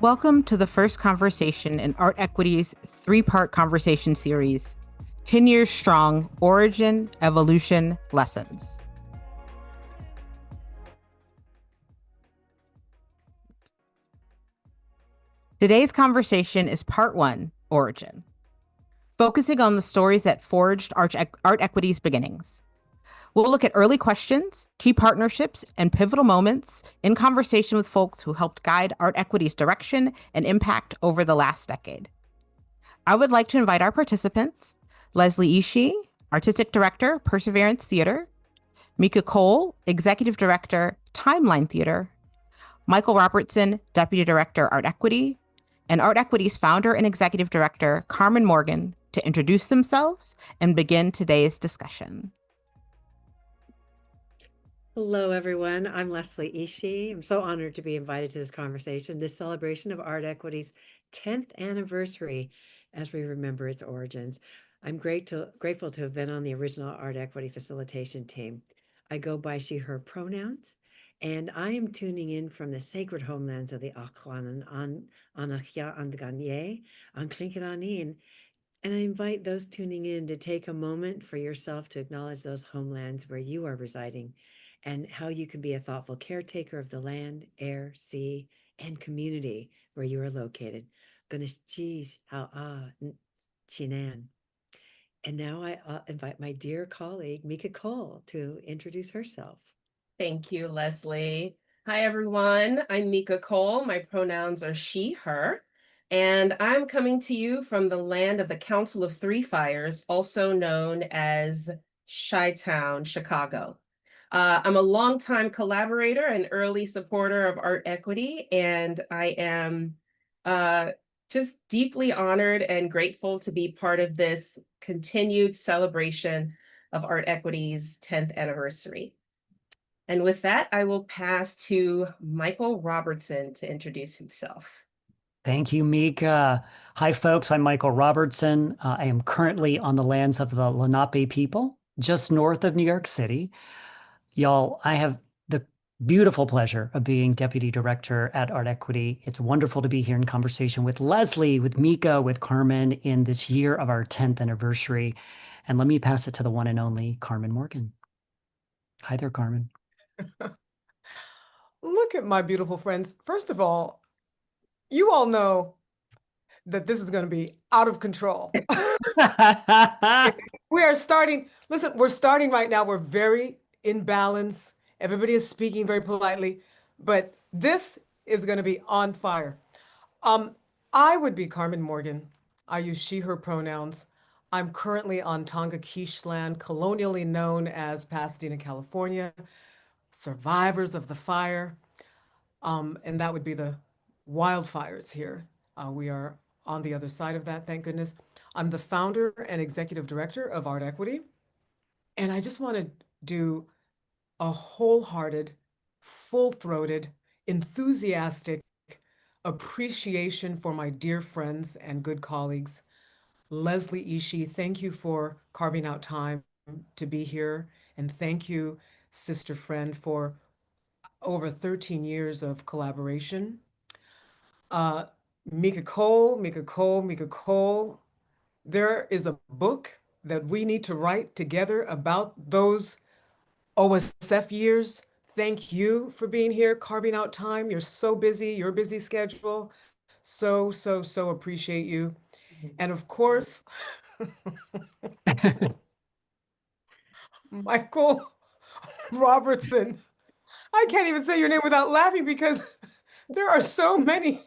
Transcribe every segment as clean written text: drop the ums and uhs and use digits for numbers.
Welcome to the first conversation in artEquity's three-part conversation series, 10 Years Strong, Origin, Evolution, Lessons. Today's conversation is part one, Origin, focusing on the stories that forged artEquity's beginnings. We'll look at early questions, key partnerships, and pivotal moments in conversation with folks who helped guide artEquity's direction and impact over the last decade. I would like to invite our participants, Leslie Ishii, Artistic Director, Perseverance Theater, Mica Cole, Executive Director, Timeline Theater, Michael Robertson, Deputy Director, artEquity, and artEquity's founder and Executive Director, Carmen Morgan, to introduce themselves and begin today's discussion. Hello, everyone. I'm Leslie Ishii. I'm so honored to be invited to this conversation, this celebration of artEquity's 10th anniversary as we remember its origins. I'm grateful to have been on the original artEquity facilitation team. I go by she, her pronouns, and I am tuning in from the sacred homelands of the Aklanan, Anahya Andganye, Anklinkaranin, and I invite those tuning in to take a moment for yourself to acknowledge those homelands where you are residing and how you can be a thoughtful caretaker of the land, air, sea, and community where you are located. Chinan. And now I invite my dear colleague, Mica Cole, to introduce herself. Thank you, Leslie. Hi, everyone. I'm Mica Cole. My pronouns are she, her, and I'm coming to you from the land of the Council of Three Fires, also known as Chi-Town, Chicago. I'm a longtime collaborator and early supporter of artEquity, and I am just deeply honored and grateful to be part of this continued celebration of artEquity's 10th anniversary. And with that, I will pass to Michael Robertson to introduce himself. Thank you, Mica. Hi, folks. I'm Michael Robertson. I am currently on the lands of the Lenape people, just north of New York City. Y'all, I have the beautiful pleasure of being Deputy Director at artEquity. It's wonderful to be here in conversation with Leslie, with Mica, with Carmen in this year of our 10th anniversary. And let me pass it to the one and only Carmen Morgan. Hi there, Carmen. Look at my beautiful friends. First of all, you all know that this is going to be out of control. We are starting, listen, we're starting right now. We're very in balance. Everybody is speaking very politely, but this is going to be on fire. I would be Carmen Morgan. I use she, her pronouns. I'm currently on Tonga Quiche land, colonially known as Pasadena, California. Survivors of the fire, and that would be the wildfires here. We are on the other side of that, thank goodness. I'm the founder and executive director of artEquity, and I just want to do a wholehearted, full-throated, enthusiastic appreciation for my dear friends and good colleagues. Leslie Ishii, thank you for carving out time to be here, and thank you, sister friend, for over 13 years of collaboration. Mica Cole. There is a book that we need to write together about those OSF years. Thank you for being here, carving out time. You're so busy, your busy schedule. So appreciate you. And of course, Michael Robertson. I can't even say your name without laughing because there are so many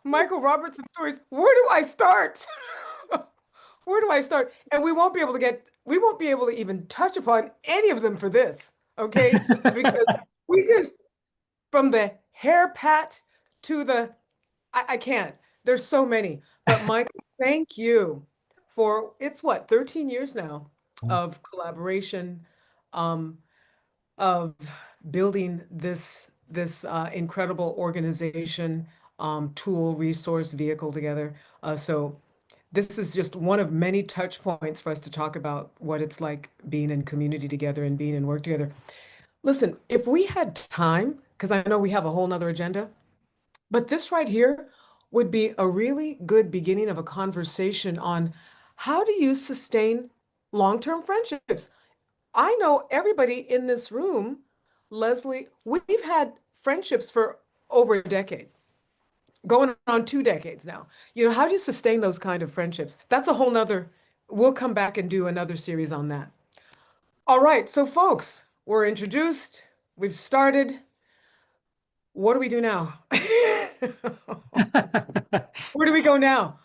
Michael Robertson stories. Where do I start? Where do I start? And we won't be able to even touch upon any of them for this, okay? Because we just, from the hair pat to the, I can't. There's so many. But Michael, thank you for, it's what, 13 years now of collaboration, of building this incredible organization, tool, resource, vehicle together. So this is just one of many touch points for us to talk about what it's like being in community together and being in work together. Listen, if we had time, because I know we have a whole nother agenda, but this right here would be a really good beginning of a conversation on how do you sustain long-term friendships? I know everybody in this room, Leslie, we've had friendships for over a decade, going on 2 decades now. How do you sustain those kind of friendships? That's a whole nother, we'll come back and do another series on that. All right, so folks, we're introduced, we've started. What do we do now? Where do we go now?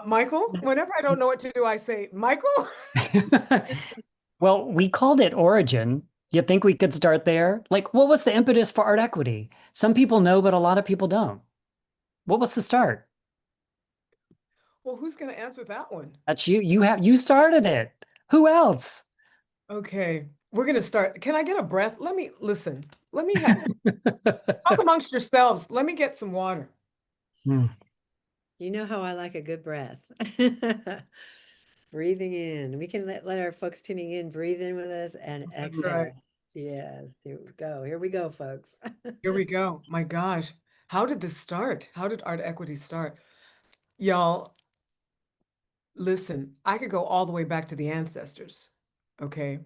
Michael, whenever I don't know what to do, I say, Michael? Well, we called it Origin. You think we could start there? Like, what was the impetus for artEquity? Some people know, but a lot of people don't. What was the start? Well, who's going to answer that one? That's you. You started it. Who else? Okay, we're going to start. Can I get a breath? Let me listen. Let me talk amongst yourselves. Let me get some water. You know how I like a good breath. Breathing in. We can let our folks tuning in breathe in with us and exhale. Right. Yes, here we go. Here we go, folks. Here we go. My gosh. How did this start? How did artEquity start? Y'all, listen, I could go all the way back to the ancestors, okay?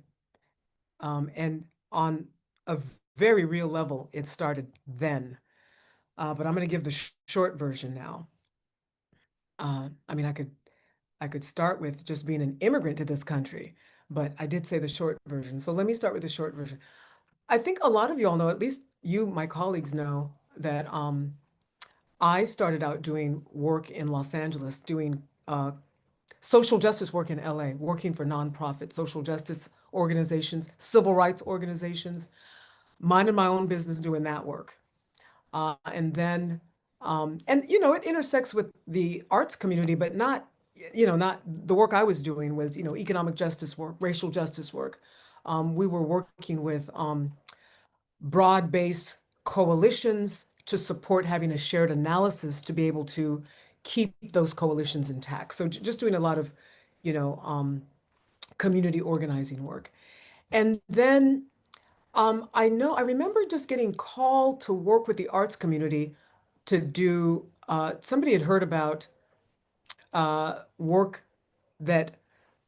And on a very real level, it started then. But I'm going to give the short version now. I mean, I could start with just being an immigrant to this country, but I did say the short version. So let me start with the short version. I think a lot of you all know, at least you, my colleagues know, that I started out doing work in Los Angeles, doing social justice work in LA, working for nonprofit social justice organizations, civil rights organizations, minding my own business doing that work. And then, it intersects with the arts community, but not, not the work I was doing was, economic justice work, racial justice work. We were working with broad-based coalitions to support having a shared analysis to be able to keep those coalitions intact. So just doing a lot of, community organizing work. And then I remember just getting called to work with the arts community to do, somebody had heard about work that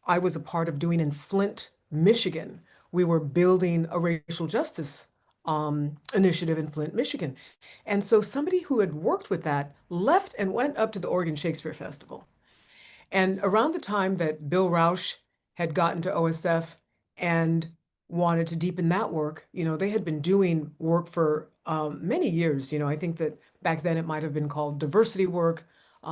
I was a part of doing in Flint, Michigan. We were building a racial justice initiative in Flint, Michigan. And so somebody who had worked with that left and went up to the Oregon Shakespeare Festival. And around the time that Bill Rausch had gotten to OSF and wanted to deepen that work, they had been doing work for many years. I think that back then it might have been called diversity work.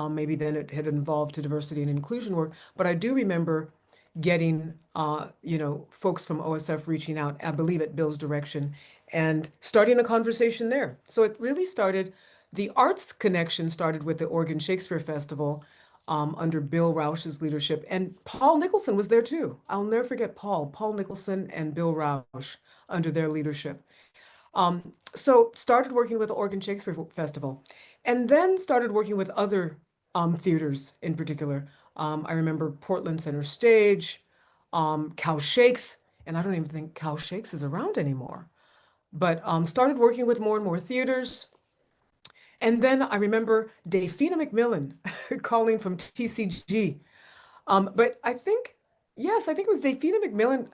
Maybe then it had evolved to diversity and inclusion work. But I do remember getting, folks from OSF reaching out, I believe at Bill's direction, and starting a conversation there. So it really started, the arts connection started with the Oregon Shakespeare Festival under Bill Rausch's leadership. And Paul Nicholson was there too. I'll never forget Paul Nicholson and Bill Rausch under their leadership. So started working with the Oregon Shakespeare Festival and then started working with other theaters in particular. I remember Portland Center Stage, Cow Shakes, and I don't even think Cow Shakes is around anymore. But started working with more and more theaters. And then I remember Dafina McMillan calling from TCG. But I think, yes, I think it was Dafina McMillan.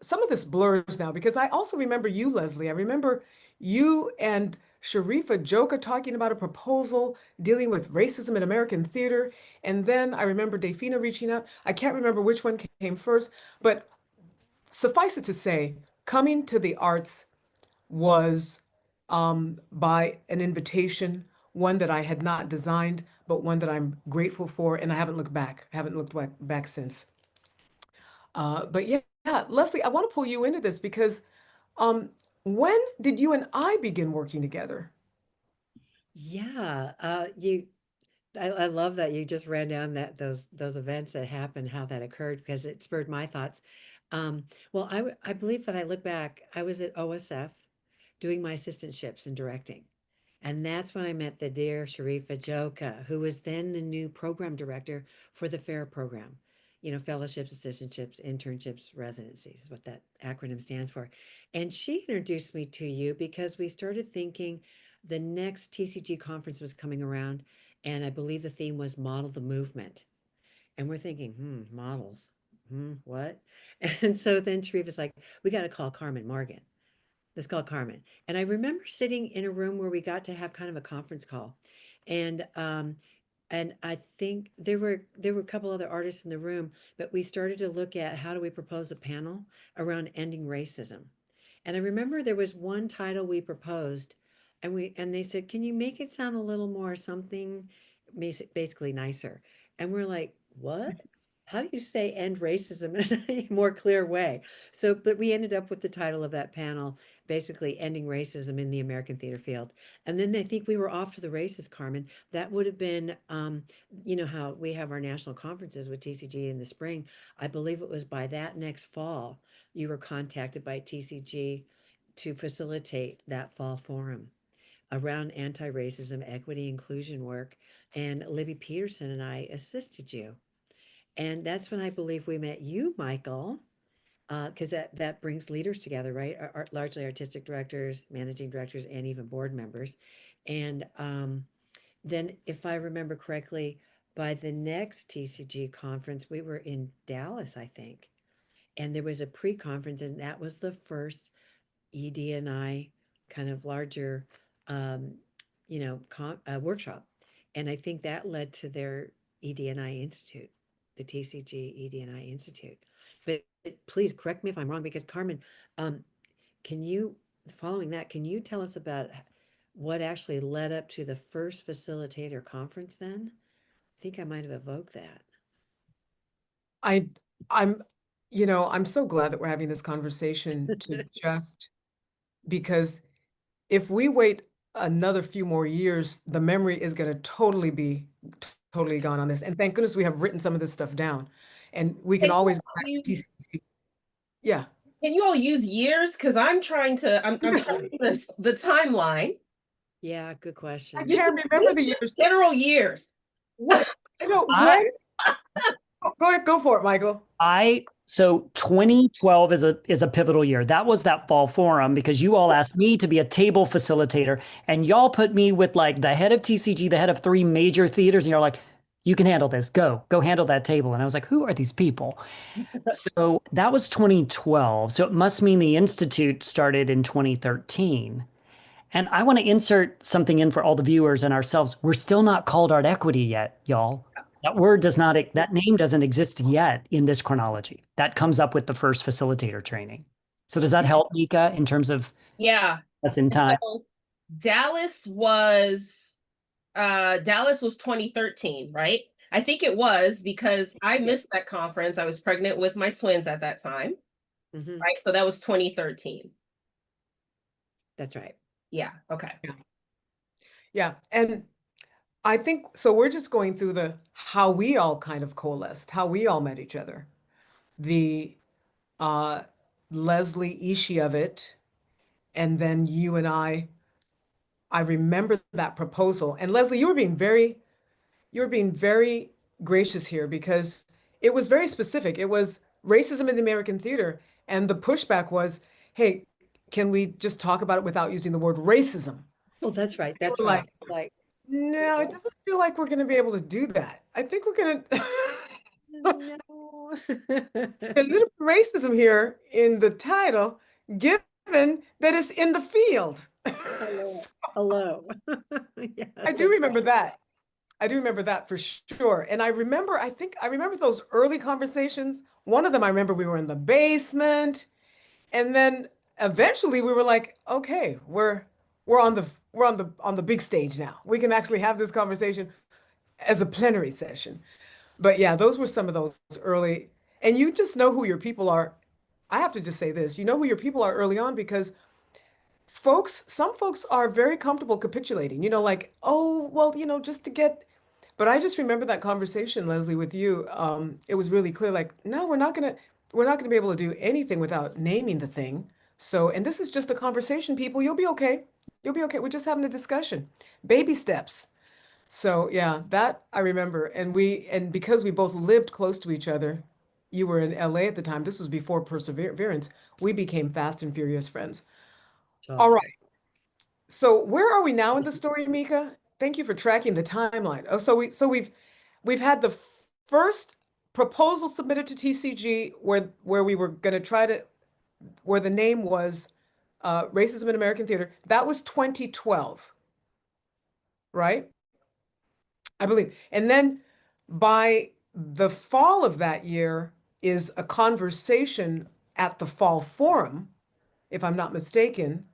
Some of this blurs now because I also remember you, Leslie. I remember you and Sharifa Joka talking about a proposal dealing with racism in American theater. And then I remember Dafina reaching out. I can't remember which one came first, but suffice it to say, coming to the arts was by an invitation, one that I had not designed, but one that I'm grateful for, and I haven't looked back. I haven't looked back since. But yeah, Leslie, I want to pull you into this because when did you and I begin working together? Yeah, I love that you just ran down those events that happened, how that occurred, because it spurred my thoughts. Well, I believe that I look back, I was at OSF doing my assistantships and directing. And that's when I met the dear Sharifa Joka, who was then the new program director for the FAIR program. Fellowships, assistantships, internships, residencies is what that acronym stands for. And she introduced me to you because we started thinking the next TCG conference was coming around. And I believe the theme was model the movement. And we're thinking, models. What? And so then Sharif was like, we got to call Carmen Morgan. Let's call Carmen. And I remember sitting in a room where we got to have kind of a conference call. And I think there were a couple other artists in the room, but we started to look at how do we propose a panel around ending racism. And I remember there was one title we proposed, and they said, "Can you make it sound a little more something basically nicer?" And we're like, "What? How do you say end racism in a more clear way?" So, but we ended up with the title of that panel, basically ending racism in the American theater field. And then they think we were off to the races, Carmen. That would have been, you know, how we have our national conferences with TCG in the spring. I believe it was by that next fall, you were contacted by TCG to facilitate that fall forum around anti-racism, equity, inclusion work. And Libby Peterson and I assisted you. And that's when I believe we met you, Michael, because that brings leaders together, right? Largely artistic directors, managing directors, and even board members. And then, if I remember correctly, by the next TCG conference, we were in Dallas, I think, and there was a pre-conference, and that was the first ED&I kind of larger, um, workshop. And I think that led to their ED&I Institute, the TCG ED&I Institute. But please correct me if I'm wrong, because Carmen, um, can you, following that, can you tell us about what actually led up to the first facilitator conference then? I think I might have evoked that. I, I'm, I'm so glad that we're having this conversation to just because if we wait another few more years, the memory is going to totally be totally gone on this. And thank goodness we have written some of this stuff down, and we can Can you always go all back to use, TCG. Yeah. can you all use years? Because I'm trying the timeline. Yeah, good I question. Just can't remember the years. general years. What? I know I when. Go ahead, go for it, Michael. So 2012 is a pivotal year. That was that fall forum because you all asked me to be a table facilitator and y'all put me with like the head of TCG, the head of three major theaters, and you're like, you can handle this. Go handle that table. And I was like, who are these people? So that was 2012. So it must mean the Institute started in 2013. And I want to insert something in for all the viewers and ourselves. We're still not called artEquity yet, y'all. That name doesn't exist yet in this chronology. That comes up with the first facilitator training. So does that help, Mica, in terms of Yeah. us in time? So Dallas was 2013, right? I think it was because I missed that conference. I was pregnant with my twins at that time, right? So that was 2013. That's right. Yeah. Okay. Yeah. And I think so. We're just going through the how we all kind of coalesced, how we all met each other. The uh, Leslie Ishii of it, and then you and I remember that proposal. And Leslie, you were being very gracious here because it was very specific. It was racism in the American theater, and the pushback was, "Hey, can we just talk about it without using the word racism?" Oh, that's right. We That's were right. like, Like, "No, it doesn't feel like we're going to be able to do that. I think we're going to." no. A little racism here in the title, given that it's in the field. Hello. Hello. Yeah, I so do remember that. I do remember that for sure. And I remember those early conversations. One of them, I remember we were in the basement, and then eventually we were like, okay, we're on the big stage now. We can actually have this conversation as a plenary session. But yeah, those were some of those early, and you just know who your people are. I have to just say this, you know who your people are early on because some folks are very comfortable capitulating, like, oh, well, just to get, but I just remember that conversation, Leslie, with you. It was really clear, like, no, we're not gonna be able to do anything without naming the thing. So, and this is just a conversation, people. You'll be okay. You'll be okay. We're just having a discussion. Baby steps. So yeah, that I remember. And because we both lived close to each other, you were in LA at the time. This was before Perseverance. We became fast and furious friends. All totally. right. So where are we now in the story, Mica? thank you for tracking the timeline. Oh, so we've had the first proposal submitted to TCG where we were going to try to, where the name was Racism in American Theater. That was 2012, right? I believe. And then by the fall of that year is a conversation at the Fall Forum, if I'm not mistaken,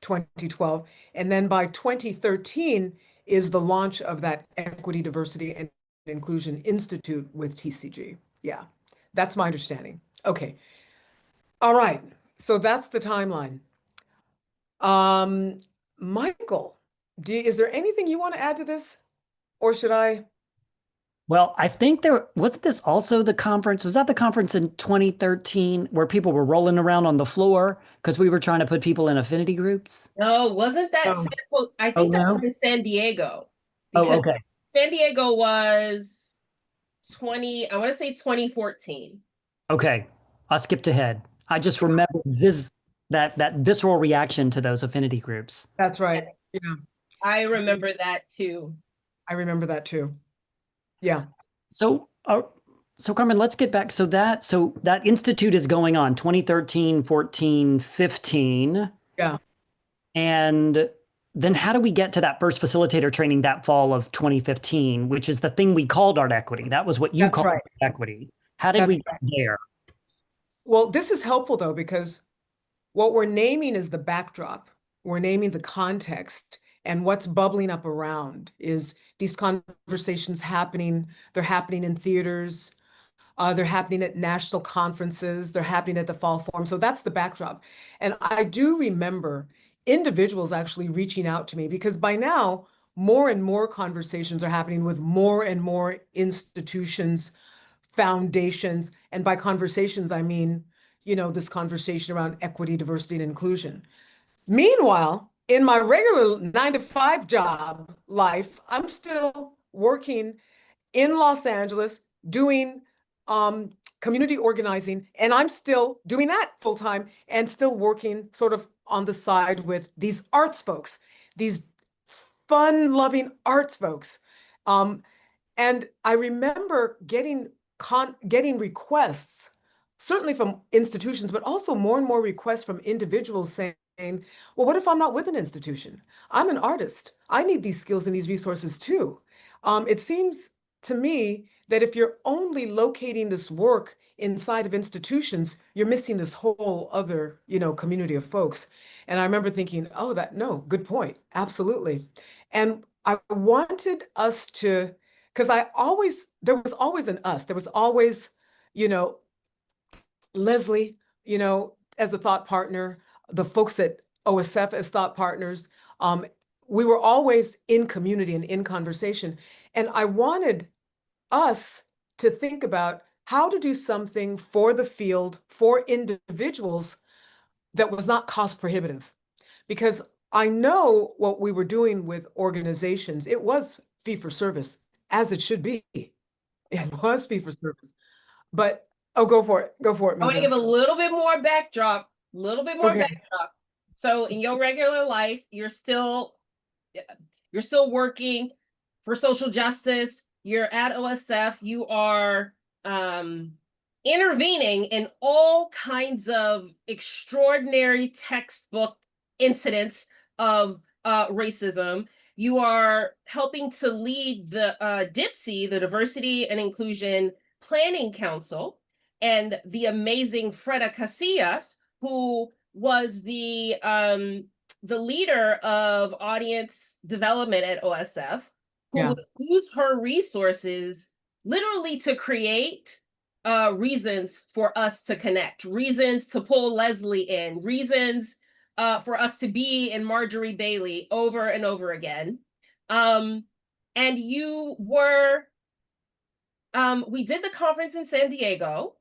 2012. And then by 2013 is the launch of that Equity, Diversity, and Inclusion Institute with TCG. Yeah, that's my understanding. Okay. All right. So that's the timeline. Michael, is there anything you want to add to this? Or should I? Well, I think wasn't this also the conference? Was that the conference in 2013 where people were rolling around on the floor because we were trying to put people in affinity groups? No, wasn't that I think that was in San Diego. Oh, okay. San Diego was I want to say 2014. Okay. I skipped ahead. I just remember that visceral reaction to those affinity groups. That's right. Yeah. I remember that too. I remember that too. Yeah. So Carmen, let's get back. So that institute is going on 2013, 14, 15. Yeah. And then how do we get to that first facilitator training that fall of 2015, which is the thing we called artEquity? That was what you called artEquity. How did we get there? Well, this is helpful though, because what we're naming is the backdrop. We're naming the context, and what's bubbling up around is these conversations happening. They're happening in theaters. They're happening at national conferences. They're happening at the Fall Forum. So that's the backdrop. And I do remember individuals actually reaching out to me, because by now, more and more conversations are happening with more and more institutions, foundations. And by conversations, I mean, this conversation around equity, diversity, and inclusion. Meanwhile, in my regular 9-to-5 job life, I'm still working in Los Angeles doing community organizing, and I'm still doing that full time and still working sort of on the side with these arts folks, these fun-loving arts folks. And I remember getting requests, certainly from institutions, but also more and more requests from individuals saying, well, what if I'm not with an institution? I'm an artist. I need these skills and these resources too. It seems to me that if you're only locating this work inside of institutions, you're missing this whole other, community of folks. And I remember thinking, oh, good point. Absolutely. And I wanted us to, because there was always an us. There was always, Leslie, as a thought partner, the folks at OSF as thought partners. We were always in community and in conversation. And I wanted us to think about how to do something for the field, for individuals, that was not cost prohibitive. Because I know what we were doing with organizations, it was fee for service, as it should be. It was fee for service. But go for it. Go for it, Mica. I want to give a little bit more backdrop. So in your regular life, you're still working for social justice. You're at OSF. You are intervening in all kinds of extraordinary textbook incidents of racism. You are helping to lead the DIPSI, the Diversity and Inclusion Planning Council, and the amazing Freda Casillas, who was the leader of audience development at OSF, who would use her resources literally to create reasons for us to connect, reasons to pull Leslie in, reasons for us to be in Marjorie Bailey over and over again. And you were, we did the conference in San Diego,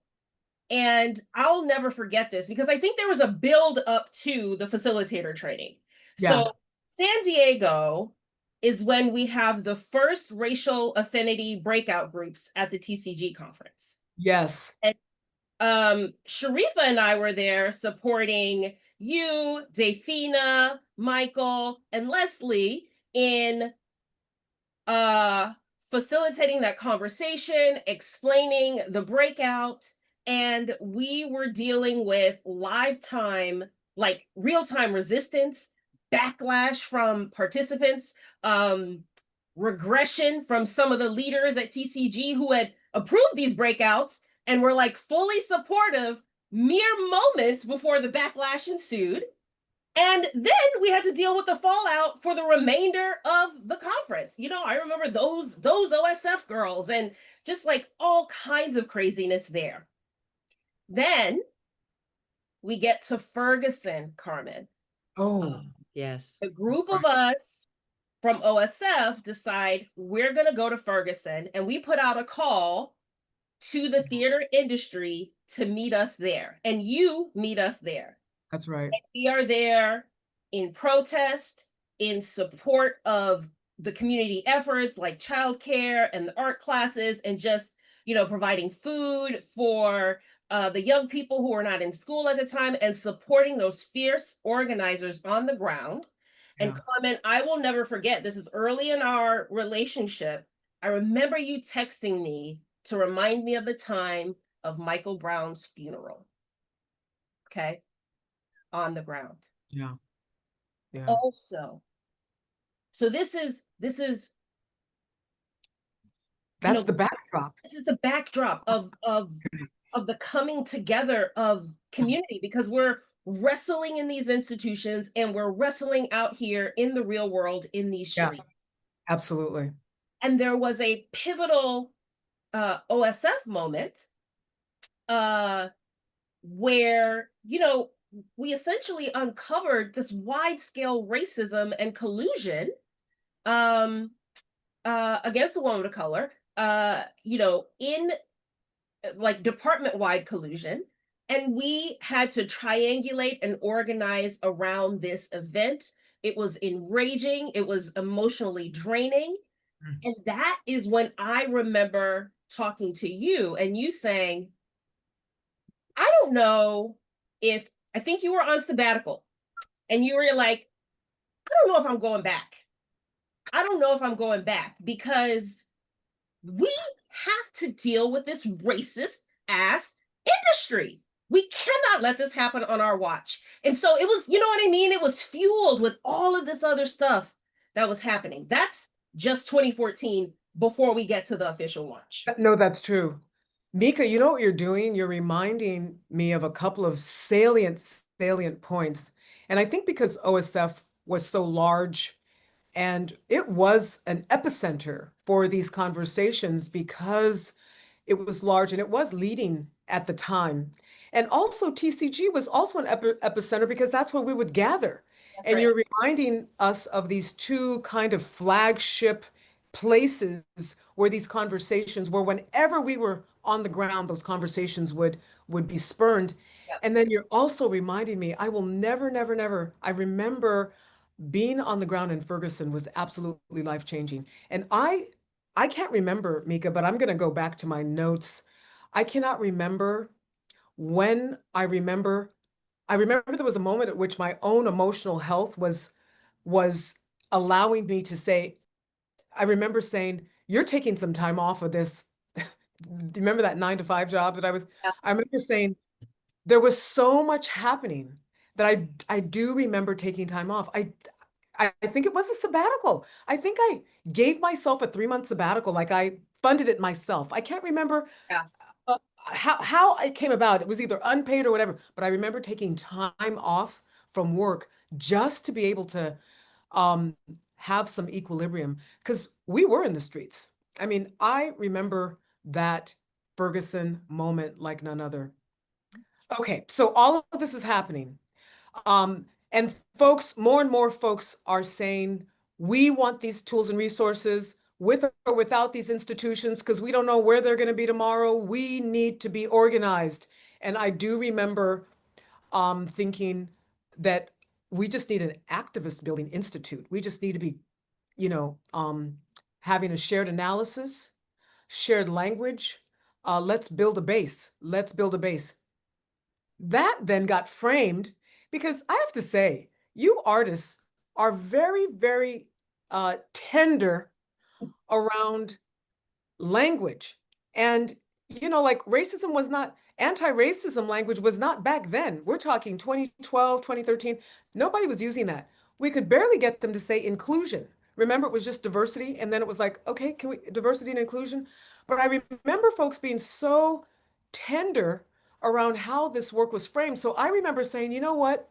and I'll never forget this because I think there was a build up to the facilitator training. Yeah. So San Diego is when we have the first racial affinity breakout groups at the TCG conference. Yes. And Sharifa and I were there supporting you, Dafina, Michael, and Leslie in facilitating that conversation, explaining the breakout, and we were dealing with like real-time resistance, backlash from participants, regression from some of the leaders at TCG who had approved these breakouts and were like fully supportive mere moments before the backlash ensued. And then we had to deal with the fallout for the remainder of the conference. You know, I remember those OSF girls and just like all kinds of craziness there. Then we get to Ferguson, Carmen. Oh, yes. A group of us from OSF decide we're going to go to Ferguson, and we put out a call to the theater industry to meet us there, and you meet us there. that's right. And we are there in protest, in support of the community efforts like childcare and the art classes, and just, you know, providing food for the young people who are not in school at the time, and supporting those fierce organizers on the ground. And Yeah. Carmen, I will never forget, this is early in our relationship. I remember you texting me to remind me of the time of Michael Brown's funeral. Okay. On the ground. Yeah. Yeah. Also, so this is That's the backdrop. This is the backdrop of the coming together of community, because we're wrestling in these institutions and we're wrestling out here in the real world in these streets. Absolutely. And there was a pivotal OSF moment where, you know, we essentially uncovered this wide-scale racism and collusion against a woman of color, you know, in like department-wide collusion. And we had to triangulate and organize around this event. It was enraging. It was emotionally draining. And that is when I remember talking to you and you saying, I don't know if, I think you were on sabbatical, and you were like, I don't know if I'm going back. I don't know if I'm going back, because we have to deal with this racist ass industry. We cannot let this happen on our watch. And so it was, you know what I mean? It was fueled with all of this other stuff that was happening. That's just 2014 before we get to the official launch. No, that's true. Mica, you know what you're doing? You're reminding me of a couple of salient points. And I think because OSF was so large and it was an epicenter for these conversations because it was large and it was leading at the time. And also TCG was also an epicenter because that's where we would gather. That's And right. you're reminding us of these two kind of flagship places where these conversations were. Whenever we were on the ground, those conversations would be spurned. Yep. And then you're also reminding me, I will never, I remember being on the ground in Ferguson was absolutely life-changing. And I can't remember, Mica, but I'm going to go back to my notes. I cannot remember when I remember there was a moment at which my own emotional health was allowing me to say, I remember saying, you're taking some time off of this. Do you remember that 9-to-5 job that Yeah. I remember saying there was so much happening that I do remember taking time off. I think it was a sabbatical. I think I gave myself a 3-month sabbatical, like I funded it myself. I can't remember how it came about. It was either unpaid or whatever, but I remember taking time off from work just to be able to have some equilibrium, because we were in the streets. I mean, I remember that Ferguson moment like none other. Okay, so all of this is happening. And folks, more and more folks are saying, we want these tools and resources with or without these institutions, because we don't know where they're going to be tomorrow. We need to be organized. And I do remember thinking that we just need an activist building institute. We just need to be, you know, having a shared analysis, shared language. Let's build a base. Let's build a base. That then got framed, because I have to say, you artists are very, very tender around language. And, like racism was not, anti-racism language was not back then. We're talking 2012, 2013. Nobody was using that. We could barely get them to say inclusion. Remember, it was just diversity. And then it was like, okay, can we diversity and inclusion? But I remember folks being so tender around how this work was framed. So I remember saying, you know what?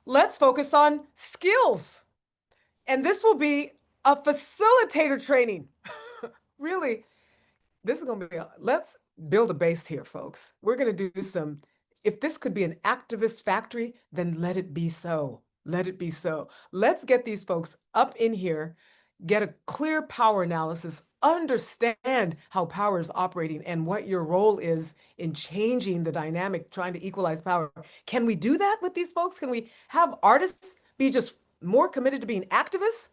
Let's focus on skills. And this will be a facilitator training. Really, this is going to be, let's build a base here, folks. We're going to do some, if this could be an activist factory, then let it be so. Let it be so. Let's get these folks up in here, get a clear power analysis, understand how power is operating and what your role is in changing the dynamic, trying to equalize power. Can we do that with these folks? Can we have artists be just more committed to being activists?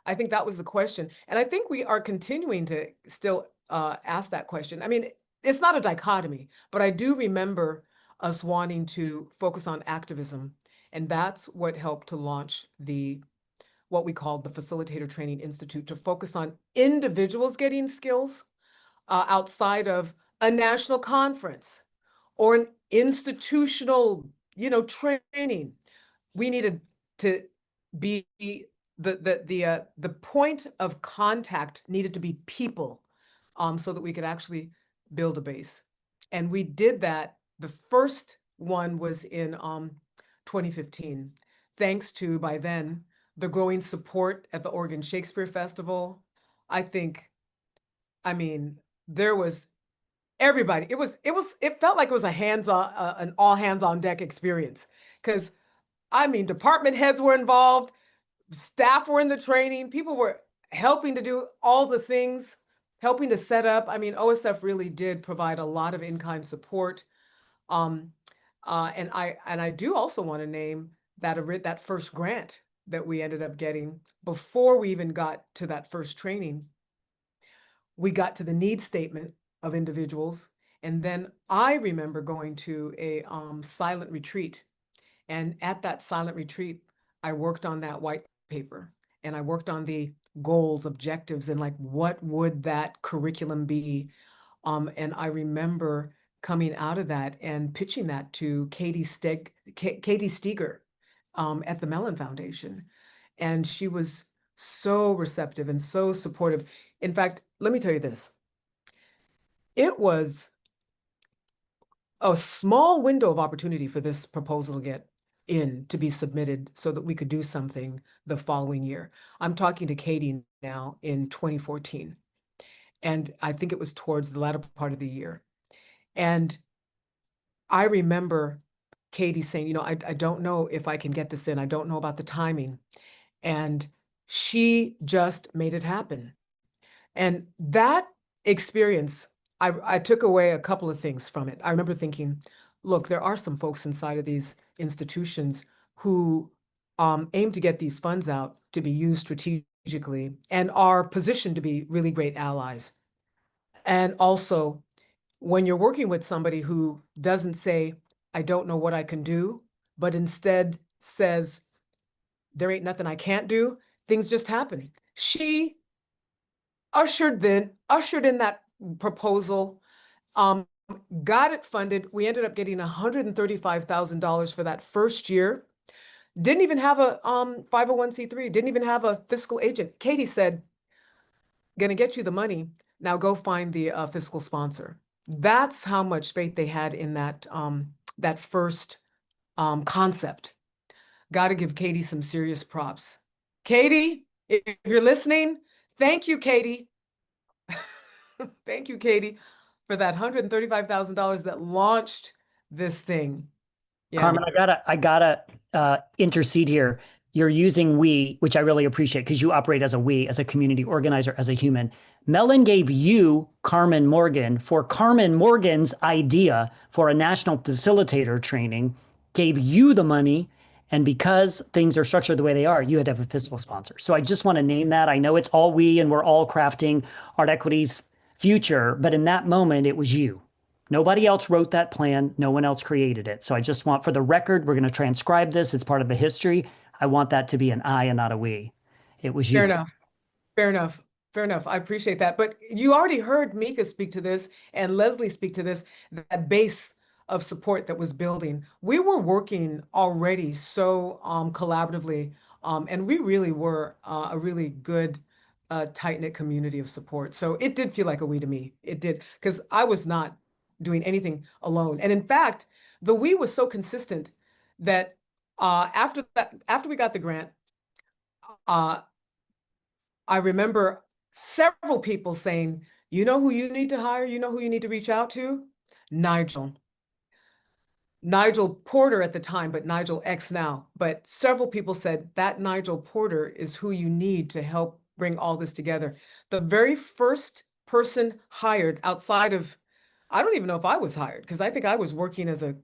I think that was the question. And I think we are continuing to still ask that question. I mean, it's not a dichotomy, but I do remember us wanting to focus on activism. And that's what helped to launch what we called the Facilitator Training Institute, to focus on individuals getting skills outside of a national conference or an institutional, training. We needed to be the point of contact needed to be people, so that we could actually build a base. And we did that. The first one was in 2015, thanks to, by then, the growing support at the Oregon Shakespeare Festival. I mean, there was everybody. It felt like it was an all hands on deck experience, because I mean, department heads were involved, staff were in the training, people were helping to do all the things, helping to set up. I mean, OSF really did provide a lot of in-kind support. And I do also want to name that first grant that we ended up getting before we even got to that first training. We got to the need statement of individuals. And then I remember going to a silent retreat. And at that silent retreat, I worked on that white paper, and I worked on the goals, objectives, and like, what would that curriculum be? And I remember coming out of that and pitching that to Katie Steger at the Mellon Foundation. And she was so receptive and so supportive. In fact, let me tell you this. It was a small window of opportunity for this proposal to get to be submitted so that we could do something the following year. I'm talking to Katie now in 2014. And I think it was towards the latter part of the year. And I remember Katie saying, I don't know if I can get this in. I don't know about the timing. And she just made it happen. And that experience, I took away a couple of things from it. I remember thinking, look, there are some folks inside of these institutions who aim to get these funds out to be used strategically and are positioned to be really great allies. And also, when you're working with somebody who doesn't say, I don't know what I can do, but instead says, there ain't nothing I can't do, things just happen. She ushered in that proposal, got it funded. We ended up getting $135,000 for that first year. Didn't even have a 501c3, didn't even have a fiscal agent. Katie said, gonna get you the money, now go find the fiscal sponsor. That's how much faith they had in that first concept. Got to give Katie some serious props. Katie, if you're listening, thank you, Katie. Thank you, Katie, for that $135,000 that launched this thing. Yeah. Carmen, I gotta intercede here. You're using we, which I really appreciate, because you operate as a we, as a community organizer, as a human. Mellon gave you Carmen Morgan for Carmen Morgan's idea for a national facilitator training, gave you the money. And because things are structured the way they are, you had to have a fiscal sponsor. So I just want to name that. I know it's all we, and we're all crafting artEquity's future, but in that moment, it was you. Nobody else wrote that plan. No one else created it. So I just want, for the record, we're going to transcribe this. It's part of the history. I want that to be an I and not a we. It was you. Fair enough. Fair enough. Fair enough. I appreciate that. But you already heard Mica speak to this and Leslie speak to this, that base of support that was building. We were working already so collaboratively, and we really were a really good, tight-knit community of support. So it did feel like a we to me. It did, because I was not doing anything alone. And in fact, the we was so consistent that after we got the grant, uh, I remember several people saying, you know who you need to hire? You know who you need to reach out to? Nigel. Nigel Porter at the time, but Nigel X now. But several people said that Nigel Porter is who you need to help bring all this together. The very first person hired outside of, I don't even know if I was hired because I think I was working as an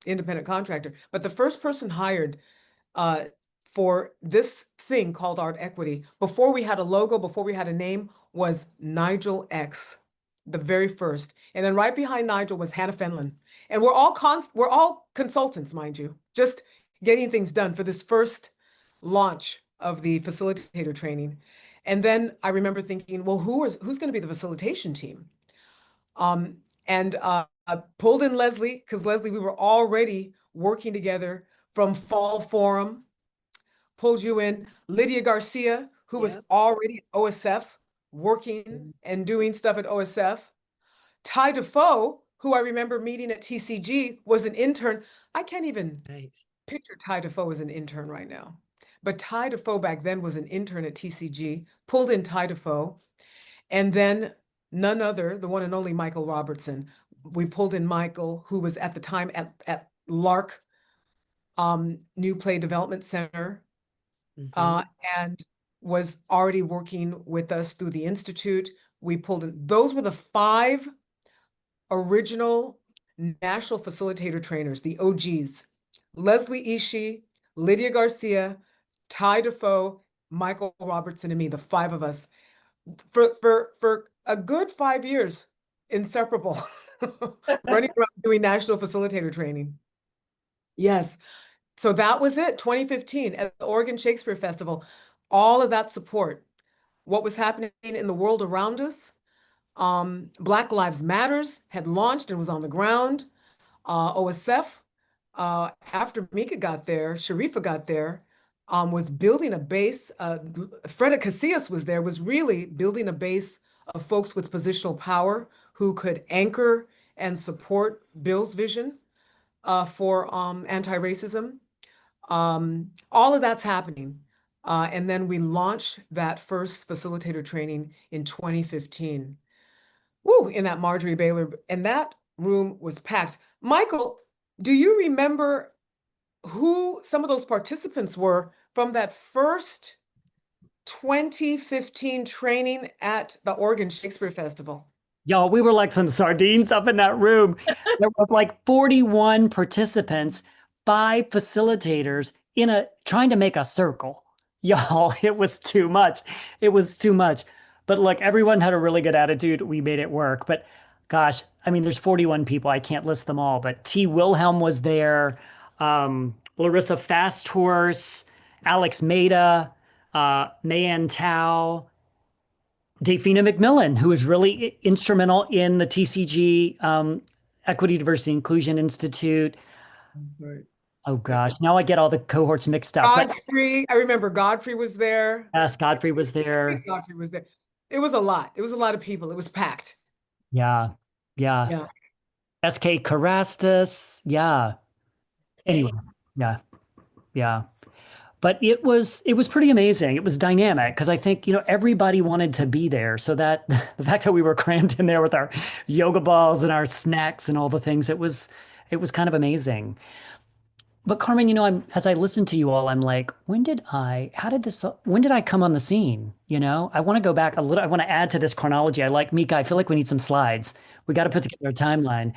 independent contractor, but the first person hired uh, for this thing called artEquity, before we had a logo, before we had a name, was Nigel X, the very first. And then right behind Nigel was Hannah Fenlon. And we're all consultants, mind you, just getting things done for this first launch of the facilitator training. And then I remember thinking, well, who's going to be the facilitation team? And I pulled in Leslie, because Leslie, we were already working together from Fall Forum, pulled you in. Lydia Garcia, who was Yep. already at OSF, working and doing stuff at OSF. Ty Defoe, who I remember meeting at TCG, was an intern. I can't even Right. picture Ty Defoe as an intern right now. But Ty Defoe back then was an intern at TCG, pulled in Ty Defoe. And then none other, the one and only Michael Robertson. We pulled in Michael, who was at the time at LARC, New Play Development Center, and was already working with us through the Institute. We pulled in, those were the 5 original national facilitator trainers, the OGs. Leslie Ishii, Lydia Garcia, Ty Defoe, Michael Robertson, and me, the 5 of us. For a good 5 years, inseparable, running around doing national facilitator training. Yes. So that was it, 2015 at the Oregon Shakespeare Festival. All of that support, what was happening in the world around us. Black Lives Matters had launched and was on the ground. OSF, after Mica got there, Sharifa got there, was building a base. Freda Casillas was there, was really building a base of folks with positional power who could anchor and support Bill's vision for anti-racism. All of that's happening. And then we launched that first facilitator training in 2015. Woo, in that Marjorie Baylor, and that room was packed. Michael, do you remember who some of those participants were from that first 2015 training at the Oregon Shakespeare Festival? Y'all, we were like some sardines up in that room. There were like 41 participants, 5 facilitators trying to make a circle. Y'all, it was too much. It was too much. But look, everyone had a really good attitude. We made it work. But gosh, I mean, there's 41 people. I can't list them all. But T. Wilhelm was there, Larissa Fasthorse, Alex Maida, Mayan Tao, Dafina McMillan, who was really instrumental in the TCG Equity, Diversity, Inclusion Institute. Right. Oh gosh, now I get all the cohorts mixed up. Godfrey, I remember Godfrey was there. Yes, Godfrey was there. Godfrey was there. It was a lot. It was a lot of people. It was packed. Yeah. SK Carastas. Yeah. Anyway, yeah. But it was pretty amazing. It was dynamic because I think, everybody wanted to be there. So that the fact that we were crammed in there with our yoga balls and our snacks and all the things, it was kind of amazing. But Carmen, as I listen to you all, I'm like, when did I come on the scene? I want to go back a little. I want to add to this chronology. I like Mica. I feel like we need some slides. We got to put together a timeline.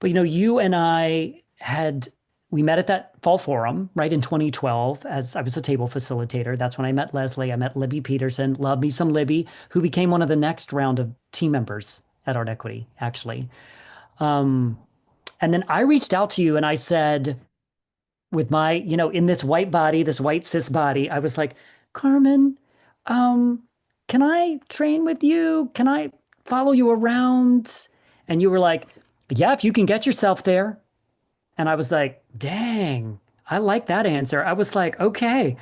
But, you and we met at that fall forum, right, in 2012, as I was a table facilitator. That's when I met Leslie. I met Libby Peterson. Love me some Libby, who became one of the next round of team members at artEquity, actually. And then I reached out to you and I said, with my, in this white body, this white cis body, I was like, Carmen, can I train with you? Can I follow you around? And you were like, yeah, if you can get yourself there. And I was like, dang, I like that answer. I was like, okay.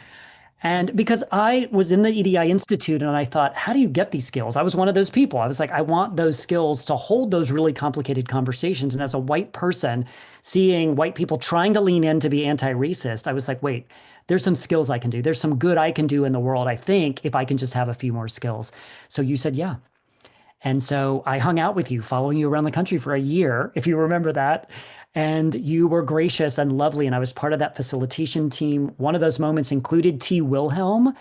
And because I was in the EDI Institute and I thought, how do you get these skills? I was one of those people. I was like, I want those skills to hold those really complicated conversations. And as a white person, seeing white people trying to lean in to be anti-racist, I was like, wait, there's some skills I can do. There's some good I can do in the world, I think, if I can just have a few more skills. So you said, yeah. And so I hung out with you, following you around the country for a year, if you remember that. And you were gracious and lovely. And I was part of that facilitation team. One of those moments included T. Wilhelm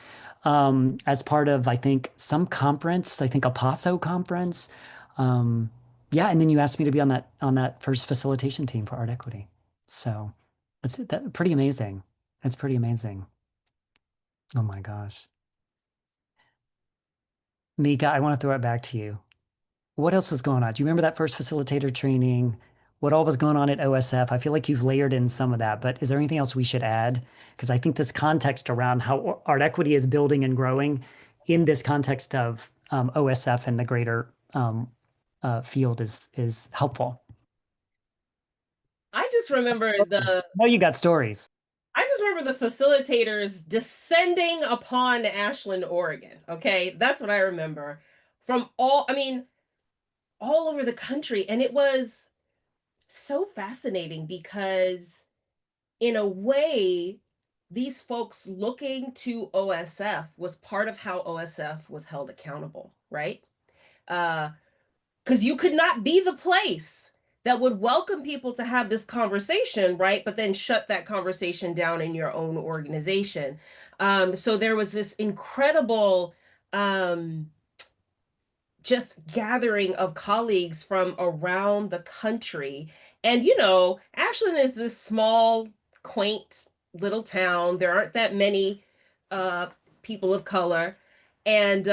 as part of, I think, some conference, I think a PASO conference. Yeah, and then you asked me to be on that first facilitation team for artEquity. So it's pretty amazing. It's pretty amazing. Oh my gosh. Mica, I want to throw it back to you. What else was going on? Do you remember that first facilitator training? What all was going on at OSF? I feel like you've layered in some of that, but is there anything else we should add? Because I think this context around how artEquity is building and growing in this context of OSF and the greater field is helpful. I just remember No, you got stories. I just remember the facilitators descending upon Ashland, Oregon. Okay, that's what I remember from all over the country. And it was so fascinating because, in a way, these folks looking to OSF was part of how OSF was held accountable, right? Because you could not be the place that would welcome people to have this conversation, right? But then shut that conversation down in your own organization. So there was this incredible just gathering of colleagues from around the country. And, Ashland is this small, quaint little town. There aren't that many people of color. And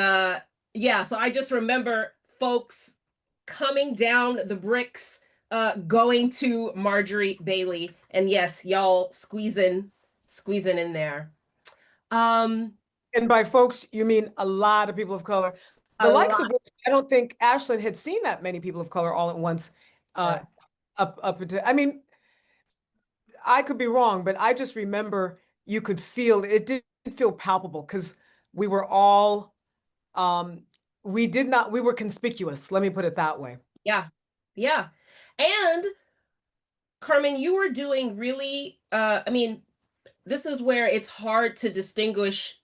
yeah, so I just remember folks coming down the bricks, going to Marjorie Bailey. And yes, y'all squeezing in there. And by folks, you mean a lot of people of color. The likes of which I don't think Ashland had seen that many people of color all at once. Up until, I mean, I could be wrong, but I just remember you could feel it did feel palpable because we were all we were conspicuous. Let me put it that way. Yeah. Yeah. And Carmen, you were doing really, this is where it's hard to distinguish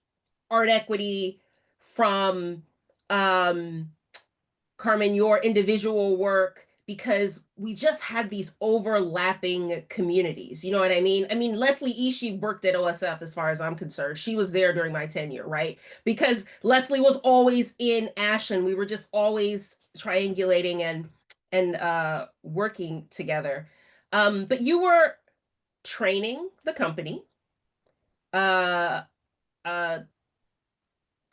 artEquity from, Carmen, your individual work, because we just had these overlapping communities. You know what I mean? I mean, Leslie Ishii worked at OSF as far as I'm concerned. She was there during my tenure, right? Because Leslie was always in Ashland. We were just always triangulating and working together. But you were training the company,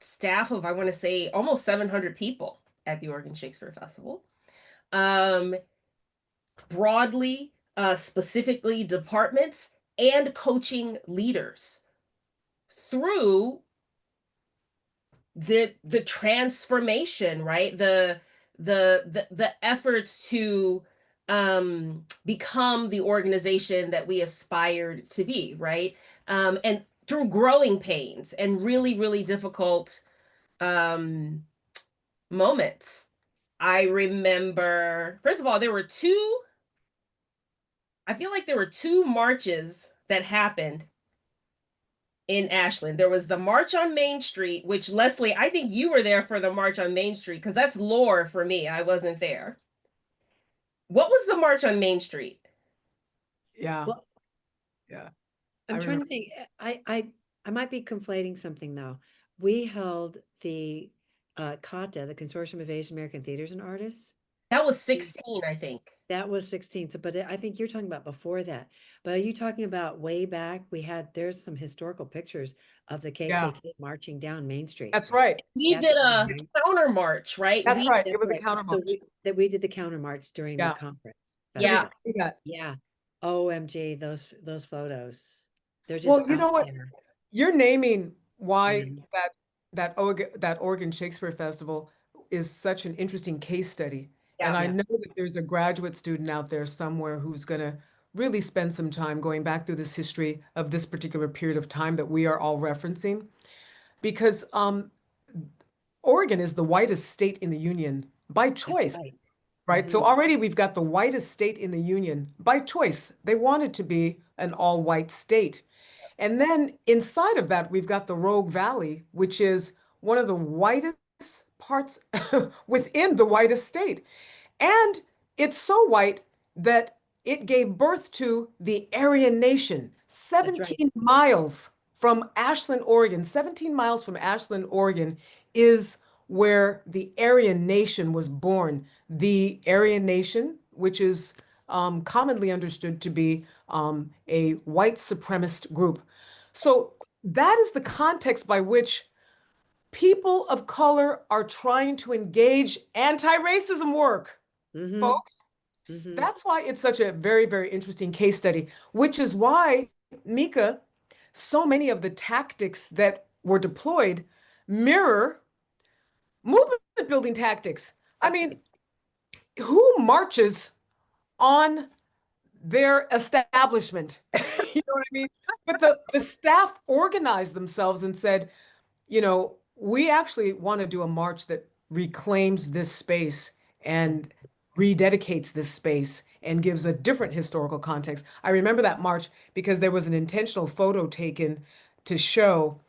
staff of, I want to say, almost 700 people at the Oregon Shakespeare Festival. Broadly, specifically departments and coaching leaders through the transformation, right? The efforts to become the organization that we aspired to be, right? And through growing pains and really, really difficult moments. I remember, first of all, I feel like there were two marches that happened in Ashland. There was the March on Main Street, which, Leslie, I think you were there for the March on Main Street, because that's lore for me. I wasn't there. What was the March on Main Street? Yeah. Well, yeah. I'm trying to think. I might be conflating something though. We held the CATA, the Consortium of Asian American Theaters and Artists. That was 16, I think. That was 16. So, but I think you're talking about before that. But are you talking about way back? There's some historical pictures of the KKK marching down Main Street. That's right. We did a counter march, right? That's right. It was a counter march. So we did the counter march during the conference. Yeah. Yeah. OMG, those photos. They're just well, you know what? there. You're naming why that Oregon Shakespeare Festival is such an interesting case study. And Yeah. I know that there's a graduate student out there somewhere who's going to really spend some time going back through this history of this particular period of time that we are all referencing. Because Oregon is the whitest state in the union by That's choice, right. right? So Mhm. already we've got the whitest state in the union by choice. They wanted to be an all-white state. And then inside of that, we've got the Rogue Valley, which is one of the whitest parts within the whitest state. And it's so white that it gave birth to the Aryan Nation, That's right. 17 miles from Ashland, Oregon. 17 miles from Ashland, Oregon is where the Aryan Nation was born. The Aryan Nation, which is commonly understood to be a white supremacist group. So that is the context by which people of color are trying to engage anti-racism work, Mm-hmm. folks. Mm-hmm. That's why it's such a very, very interesting case study, which is why, Mica, so many of the tactics that were deployed mirror movement building tactics. I mean, who marches on their establishment? You know what I mean? But the staff organized themselves and said, we actually want to do a march that reclaims this space and rededicates this space and gives a different historical context. I remember that march because there was an intentional photo taken to show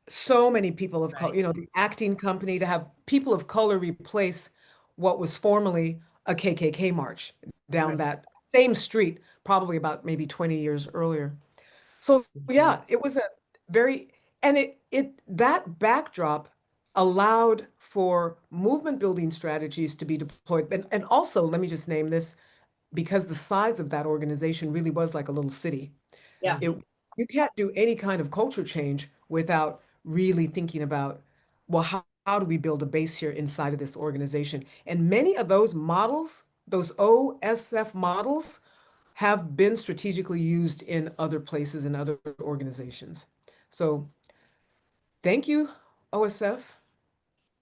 so many people of color, Right. the acting company to have people of color replace what was formerly a KKK march down Right. that same street, probably about maybe 20 years earlier. So Mhm. yeah, it was a very, and that backdrop allowed for movement building strategies to be deployed. And also, let me just name this, because the size of that organization really was like a little city. Yeah. It, you can't do any kind of culture change without really thinking about, well, how do we build a base here inside of this organization? And many of those models, those OSF models, have been strategically used in other places and other organizations. So thank you, OSF.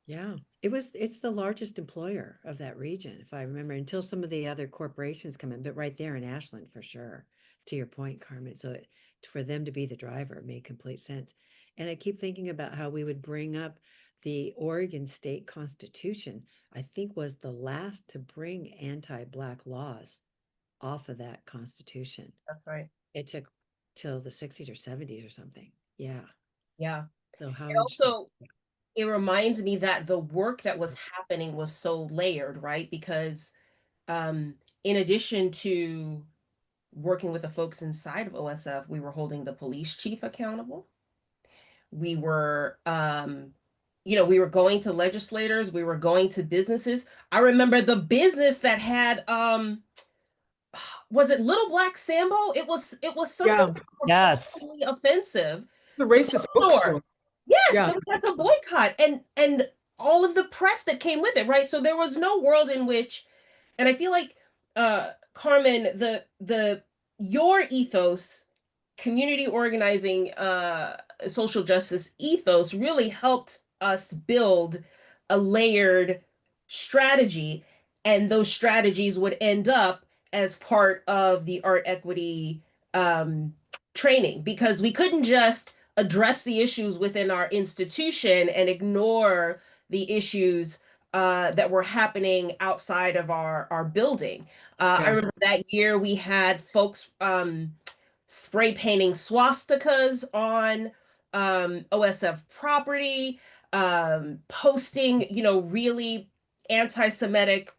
Yeah, it's the largest employer of that region, if I remember, until some of the other corporations come in, but right there in Ashland for sure, to your point, Carmen. So for them to be the driver made complete sense. And I keep thinking about how we would bring up the Oregon State Constitution, I think was the last to bring anti-Black laws off of that constitution. That's right. It took till the 60s or 70s or something. Yeah. Yeah. So how It interesting. also it reminds me that the work that was happening was so layered, right? Because in addition to working with the folks inside of OSF, we were holding the police chief accountable. We were we were going to legislators, we were going to businesses. I remember the business that had was it Little Black Sambo? It was something Yeah, Yes. profoundly offensive. it's a The racist bookstore. bookstore. Yes, Yeah, that's a boycott, and all of the press that came with it, right? So there was no world in which, and I feel like Carmen, the your ethos, community organizing, social justice ethos really helped us build a layered strategy, and those strategies would end up as part of the artEquity um, training, because we couldn't just address the issues within our institution and ignore the issues that were happening outside of our building. I yeah, remember that year we had folks spray painting swastikas on OSF property, posting, really anti-Semitic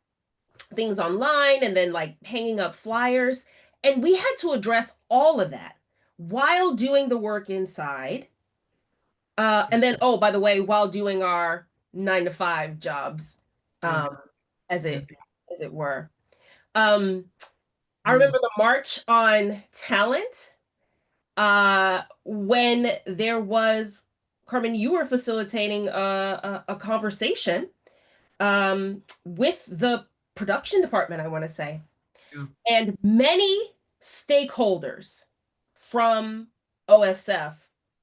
things online, and then like hanging up flyers. And we had to address all of that while doing the work inside. And then, oh, by the way, while doing our 9 to 5 jobs, Yeah. um, as yeah. it were. Um, I Mm. remember the March on Talent, when there was, Carmen, you were facilitating a conversation with the production department, I want to say, Yeah. and many stakeholders from OSF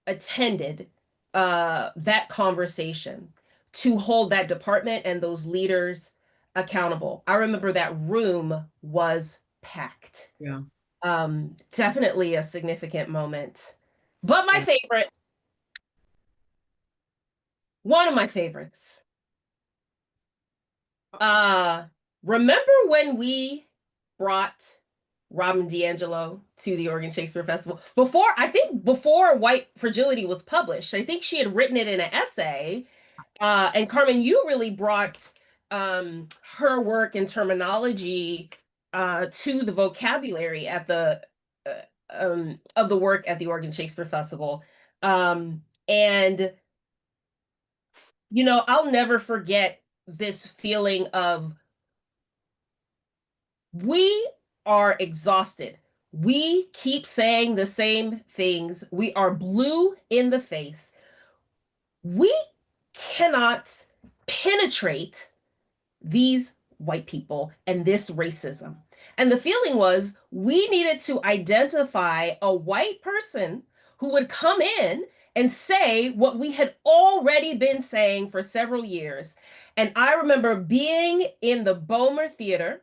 attended that conversation, to hold that department and those leaders accountable. I remember that room was packed. Yeah. Definitely a significant moment. But my Yeah. favorite, one of my favorites. Remember when we brought Robin DiAngelo to the Oregon Shakespeare Festival? Before White Fragility was published, I think she had written it in an essay. And Carmen, you really brought her work and terminology to the vocabulary at the of the work at the Oregon Shakespeare Festival. And I'll never forget this feeling of, we are exhausted. We keep saying the same things. We are blue in the face. We cannot penetrate these white people and this racism. And the feeling was, we needed to identify a white person who would come in and say what we had already been saying for several years. And I remember being in the Bomer Theater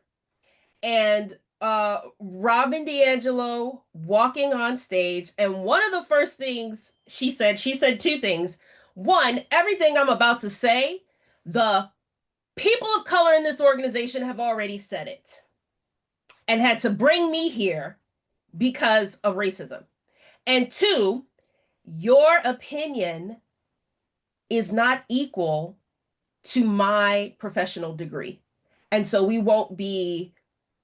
and Robin DiAngelo walking on stage. And one of the first things she said two things. One, everything I'm about to say, the people of color in this organization have already said it and had to bring me here because of racism. And two, your opinion is not equal to my professional degree. And so we won't be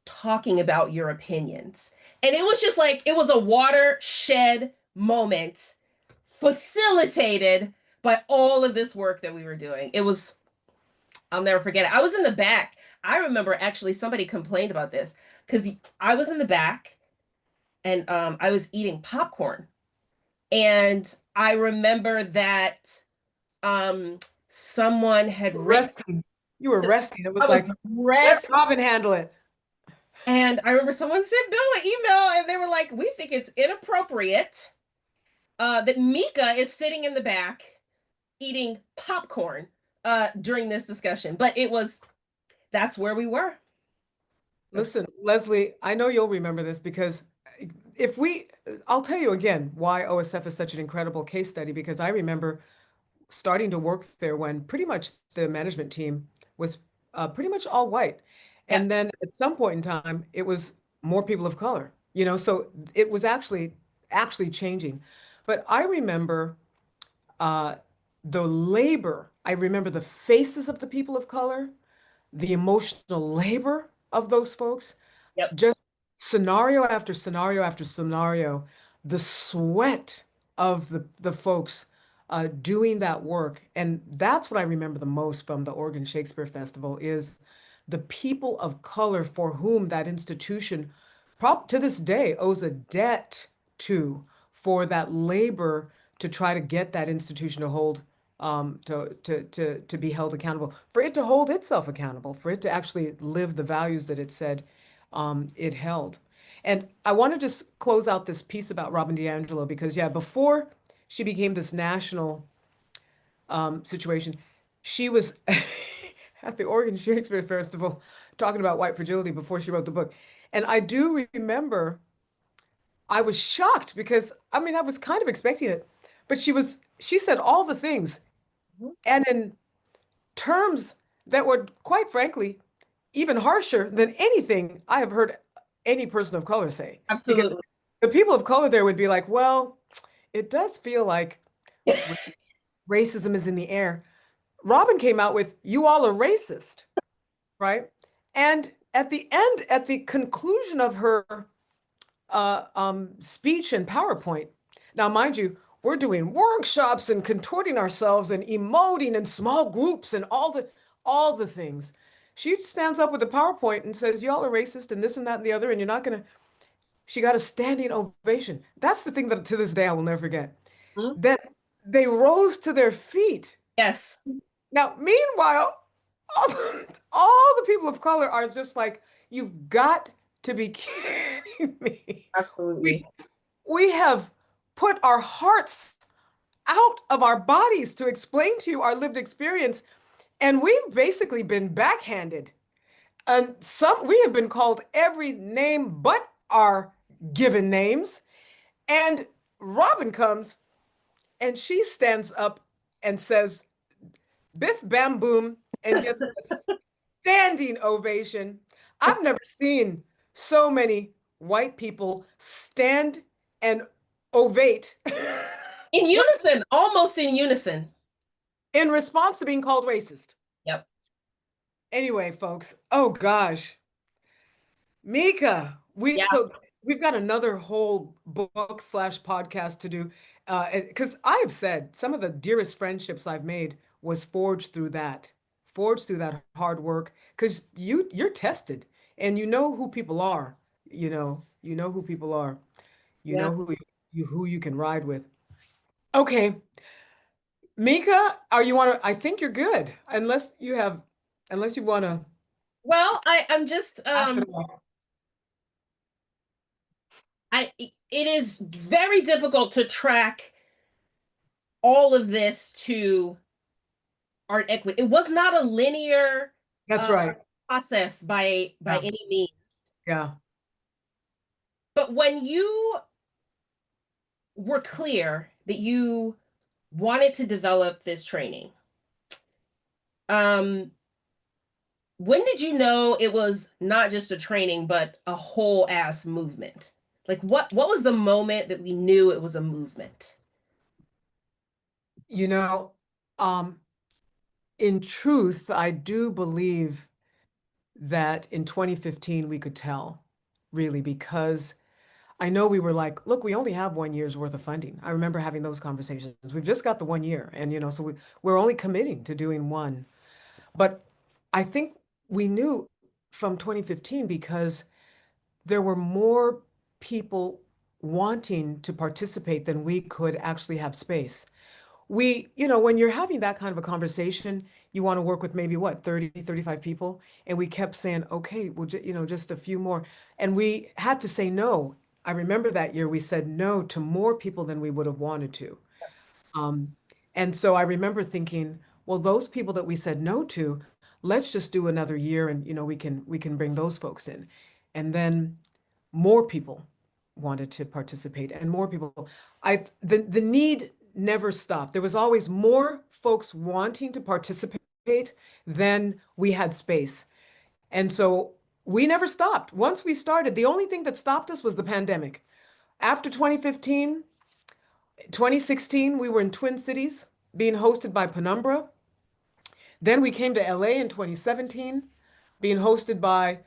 talking about your opinions. And it was just like, it was a watershed moment facilitated by all of this work that we were doing. I'll never forget it. I was in the back. I remember actually somebody complained about this because I was in the back and I was eating popcorn. And I remember that someone had Resting. You were resting. It was I was like, let Robin handle it. And I remember someone sent Bill an email and they were like, we think it's inappropriate that Mica is sitting in the back eating popcorn during this discussion. But that's where we were. Listen, Leslie, I know you'll remember this because I'll tell you again why OSF is such an incredible case study, because I remember starting to work there when pretty much the management team was pretty much all white. And then at some point in time, it was more people of color, so it was actually changing. But I remember the labor. I remember the faces of the people of color, the emotional labor of those folks, Yep. just scenario after scenario after scenario, the sweat of the folks doing that work. And that's what I remember the most from the Oregon Shakespeare Festival is the people of color for whom that institution to this day owes a debt to, for that labor to try to get that institution to hold to be held accountable, for it to hold itself accountable, for it to actually live the values that it said it held. And I want to just close out this piece about Robin DiAngelo because, yeah, before she became this national situation, she was at the Oregon Shakespeare Festival talking about white fragility before she wrote the book. And I do remember I was shocked because, I mean, I was kind of expecting it, but she said all the things and in terms that were, quite frankly, even harsher than anything I have heard any person of color say. Because Absolutely. the people of color there would be like, well, it does feel like racism is in the air. Robin came out with, you all are racist, right? And at the end, at the conclusion of her speech and PowerPoint, now mind you, we're doing workshops and contorting ourselves and emoting in small groups and all the things. She stands up with a PowerPoint and says, y'all are racist and this and that and the other, and you're not gonna. She got a standing ovation. That's the thing that to this day I will never forget. Mhm. That they rose to their feet. Yes. Now, meanwhile, all the people of color are just like, you've got to be kidding me. Absolutely. We have put our hearts out of our bodies to explain to you our lived experience. And we've basically been backhanded. And we have been called every name but our given names. And Robin comes and she stands up and says, biff, bam, boom, and gets a standing ovation. I've never seen so many white people stand and ovate In unison, almost in unison. in response to being called racist. Yep. Anyway, folks, oh gosh. Mica, so we've got another whole book slash podcast to do. Because I have said some of the dearest friendships I've made was forged through that hard work. Because you're tested and you know who people are. You know who people are. You Yeah. know who you can ride with. Okay. Mica, I think you're good. Unless you want to Well, I'm just pass it off. it is very difficult to track all of this to artEquity. It was not a linear That's right. process by Yeah. any means. Yeah. But when you were clear that you wanted to develop this training, when did you know it was not just a training, but a whole ass movement? Like what was the moment that we knew it was a movement? You know, in truth, I do believe that in 2015 we could tell, really, because I know we were like, look, we only have 1 year's worth of funding. I remember having those conversations. We've just got the 1 year, and so we're only committing to doing one. But I think we knew from 2015 because there were more people wanting to participate than we could actually have space. When you're having that kind of a conversation, you want to work with maybe what, 30, 35 people. And we kept saying, okay, well, just a few more. And we had to say no. I remember that year we said no to more people than we would have wanted to. And so I remember thinking, well, those people that we said no to, let's just do another year and, we can bring those folks in. And then more people wanted to participate and more people. The need never stopped. There was always more folks wanting to participate than we had space. And so we never stopped. Once we started, the only thing that stopped us was the pandemic. After 2015, 2016, we were in Twin Cities being hosted by Penumbra. Then we came to LA in 2017, being hosted by,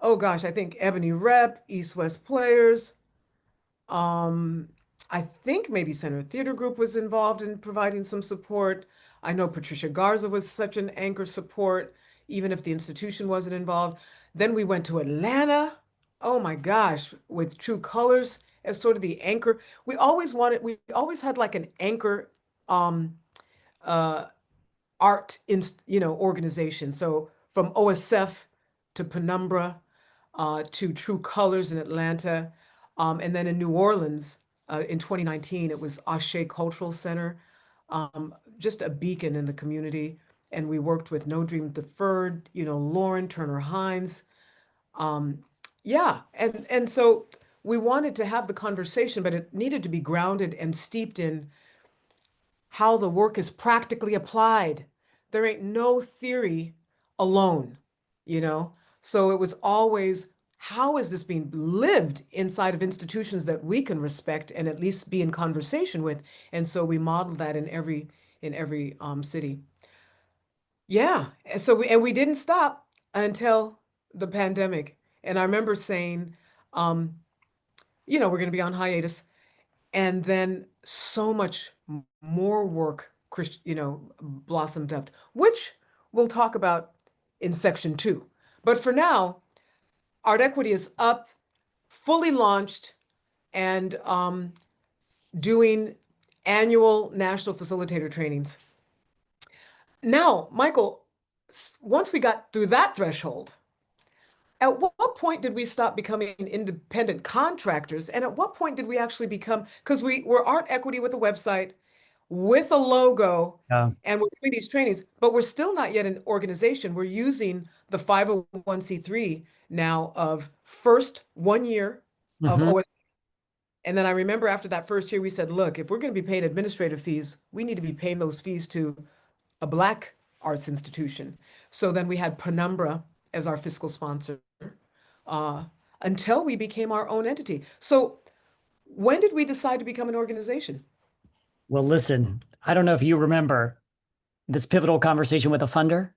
oh gosh, I think Ebony Rep, East West Players. I think maybe Center Theater Group was involved in providing some support. I know Patricia Garza was such an anchor support, even if the institution wasn't involved. Then we went to Atlanta. Oh my gosh, with True Colors as sort of the anchor. We always had like an anchor uh, organization. So from OSF to Penumbra to True Colors in Atlanta. And then in New Orleans in 2019, it was Ashe Cultural Center, just a beacon in the community. And we worked with No Dream Deferred, Lauren Turner Hines. Yeah, and so we wanted to have the conversation, but it needed to be grounded and steeped in how the work is practically applied. There ain't no theory alone, you know? So it was always, how is this being lived inside of institutions that we can respect and at least be in conversation with? And so we modeled that in every city. Yeah. And we didn't stop until the pandemic. And I remember saying, we're going to be on hiatus. And then so much more work, blossomed up, which we'll talk about in section 2. But for now, artEquity is up, fully launched, and doing annual national facilitator trainings. Now, Michael, once we got through that threshold, at what point did we stop becoming independent contractors? And at what point did we actually become, because we're artEquity with a website, with a logo, Yeah. and we're doing these trainings, but we're still not yet an organization. We're using the 501c3 now of first 1 year of Mhm. OS. And then I remember after that first year, we said, look, if we're going to be paying administrative fees, we need to be paying those fees to a Black arts institution. So then we had Penumbra as our fiscal sponsor uh, until we became our own entity. So when did we decide to become an organization? Well, listen, I don't know if you remember this pivotal conversation with a funder.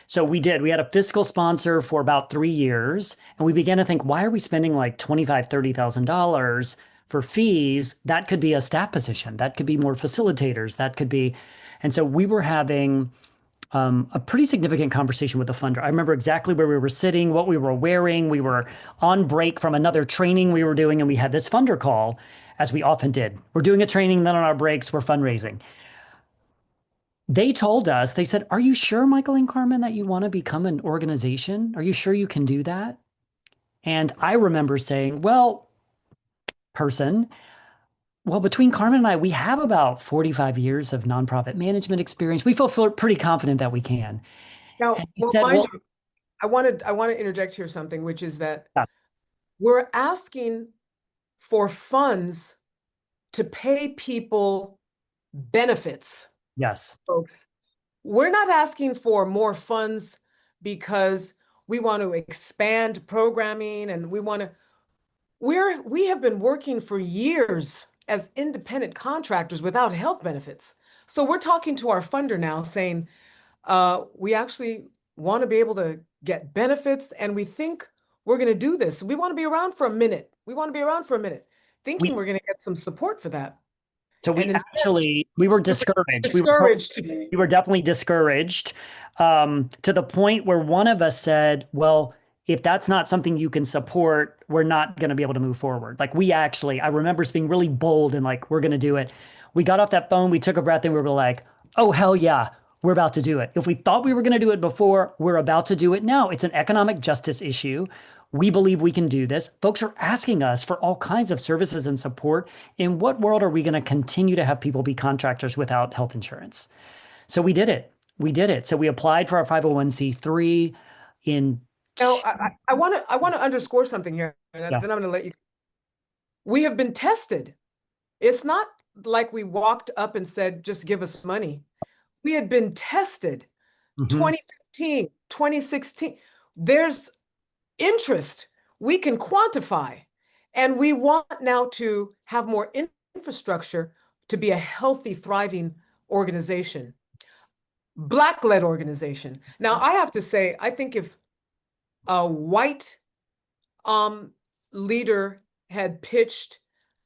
So we did. We had a fiscal sponsor for about 3 years, and we began to think, why are we spending like $25,000, $30,000 for fees? That could be a staff position. That could be more facilitators. That could be, and so we were having a pretty significant conversation with the funder. I remember exactly where we were sitting, what we were wearing. We were on break from another training we were doing, and we had this funder call, as we often did. We're doing a training, then on our breaks, we're fundraising. They told us, they said, are you sure, Michael and Carmen, that you want to become an organization? Are you sure you can do that? And I remember saying, well, between Carmen and I, we have about 45 years of nonprofit management experience. We feel pretty confident that we can. Now, And he well, said, mind well, you, I want to interject here something, which is that yeah, we're asking for funds to pay people benefits, yes. folks. We're not asking for more funds because we want to expand programming and we have been working for years as independent contractors without health benefits. So we're talking to our funder now saying, we actually want to be able to get benefits and we think we're going to do this. We want to be around for a minute. We want to be around for a minute, thinking We, we're going to get some support for that. so And instead, we were discouraged. discouraged. We were definitely discouraged, to the point where one of us said, well, if that's not something you can support, we're not going to be able to move forward. Like I remember us being really bold and like, we're going to do it. We got off that phone, we took a breath and we were like, oh, hell yeah, we're about to do it. If we thought we were going to do it before, we're about to do it now. It's an economic justice issue. We believe we can do this. Folks are asking us for all kinds of services and support. In what world are we going to continue to have people be contractors without health insurance? So we did it. We did it. So we applied for our 501c3 in. Now, I want to underscore something here, and Yeah. then I'm going to let you. We have been tested. It's not like we walked up and said, just give us money. We had been tested. Mhm. 2015, 2016. There's interest we can quantify, and we want now to have more infrastructure to be a healthy, thriving organization, Black-led organization. Now, I have to say, I think if a white leader had pitched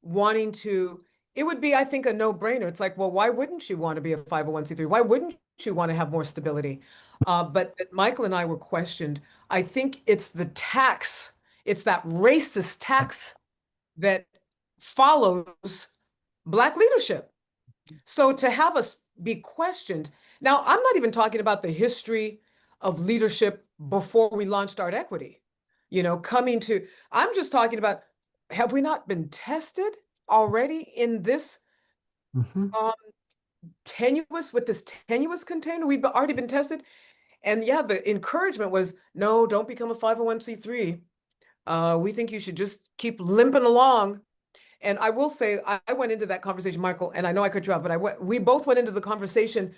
wanting to, it would be, I think, a no-brainer. It's like, well, why wouldn't you want to be a 501c3? Why wouldn't you want to have more stability? But Michael and I were questioned. I think it's the tax, it's that racist tax that follows Black leadership. So to have us be questioned, now I'm not even talking about the history of leadership before we launched artEquity, I'm just talking about, have we not been tested already in this Mhm. with this tenuous container? We've already been tested. And yeah, the encouragement was, no, don't become a 501c3. We think you should just keep limping along. And I will say, I went into that conversation, Michael, and I know I cut you off, but we both went into the conversation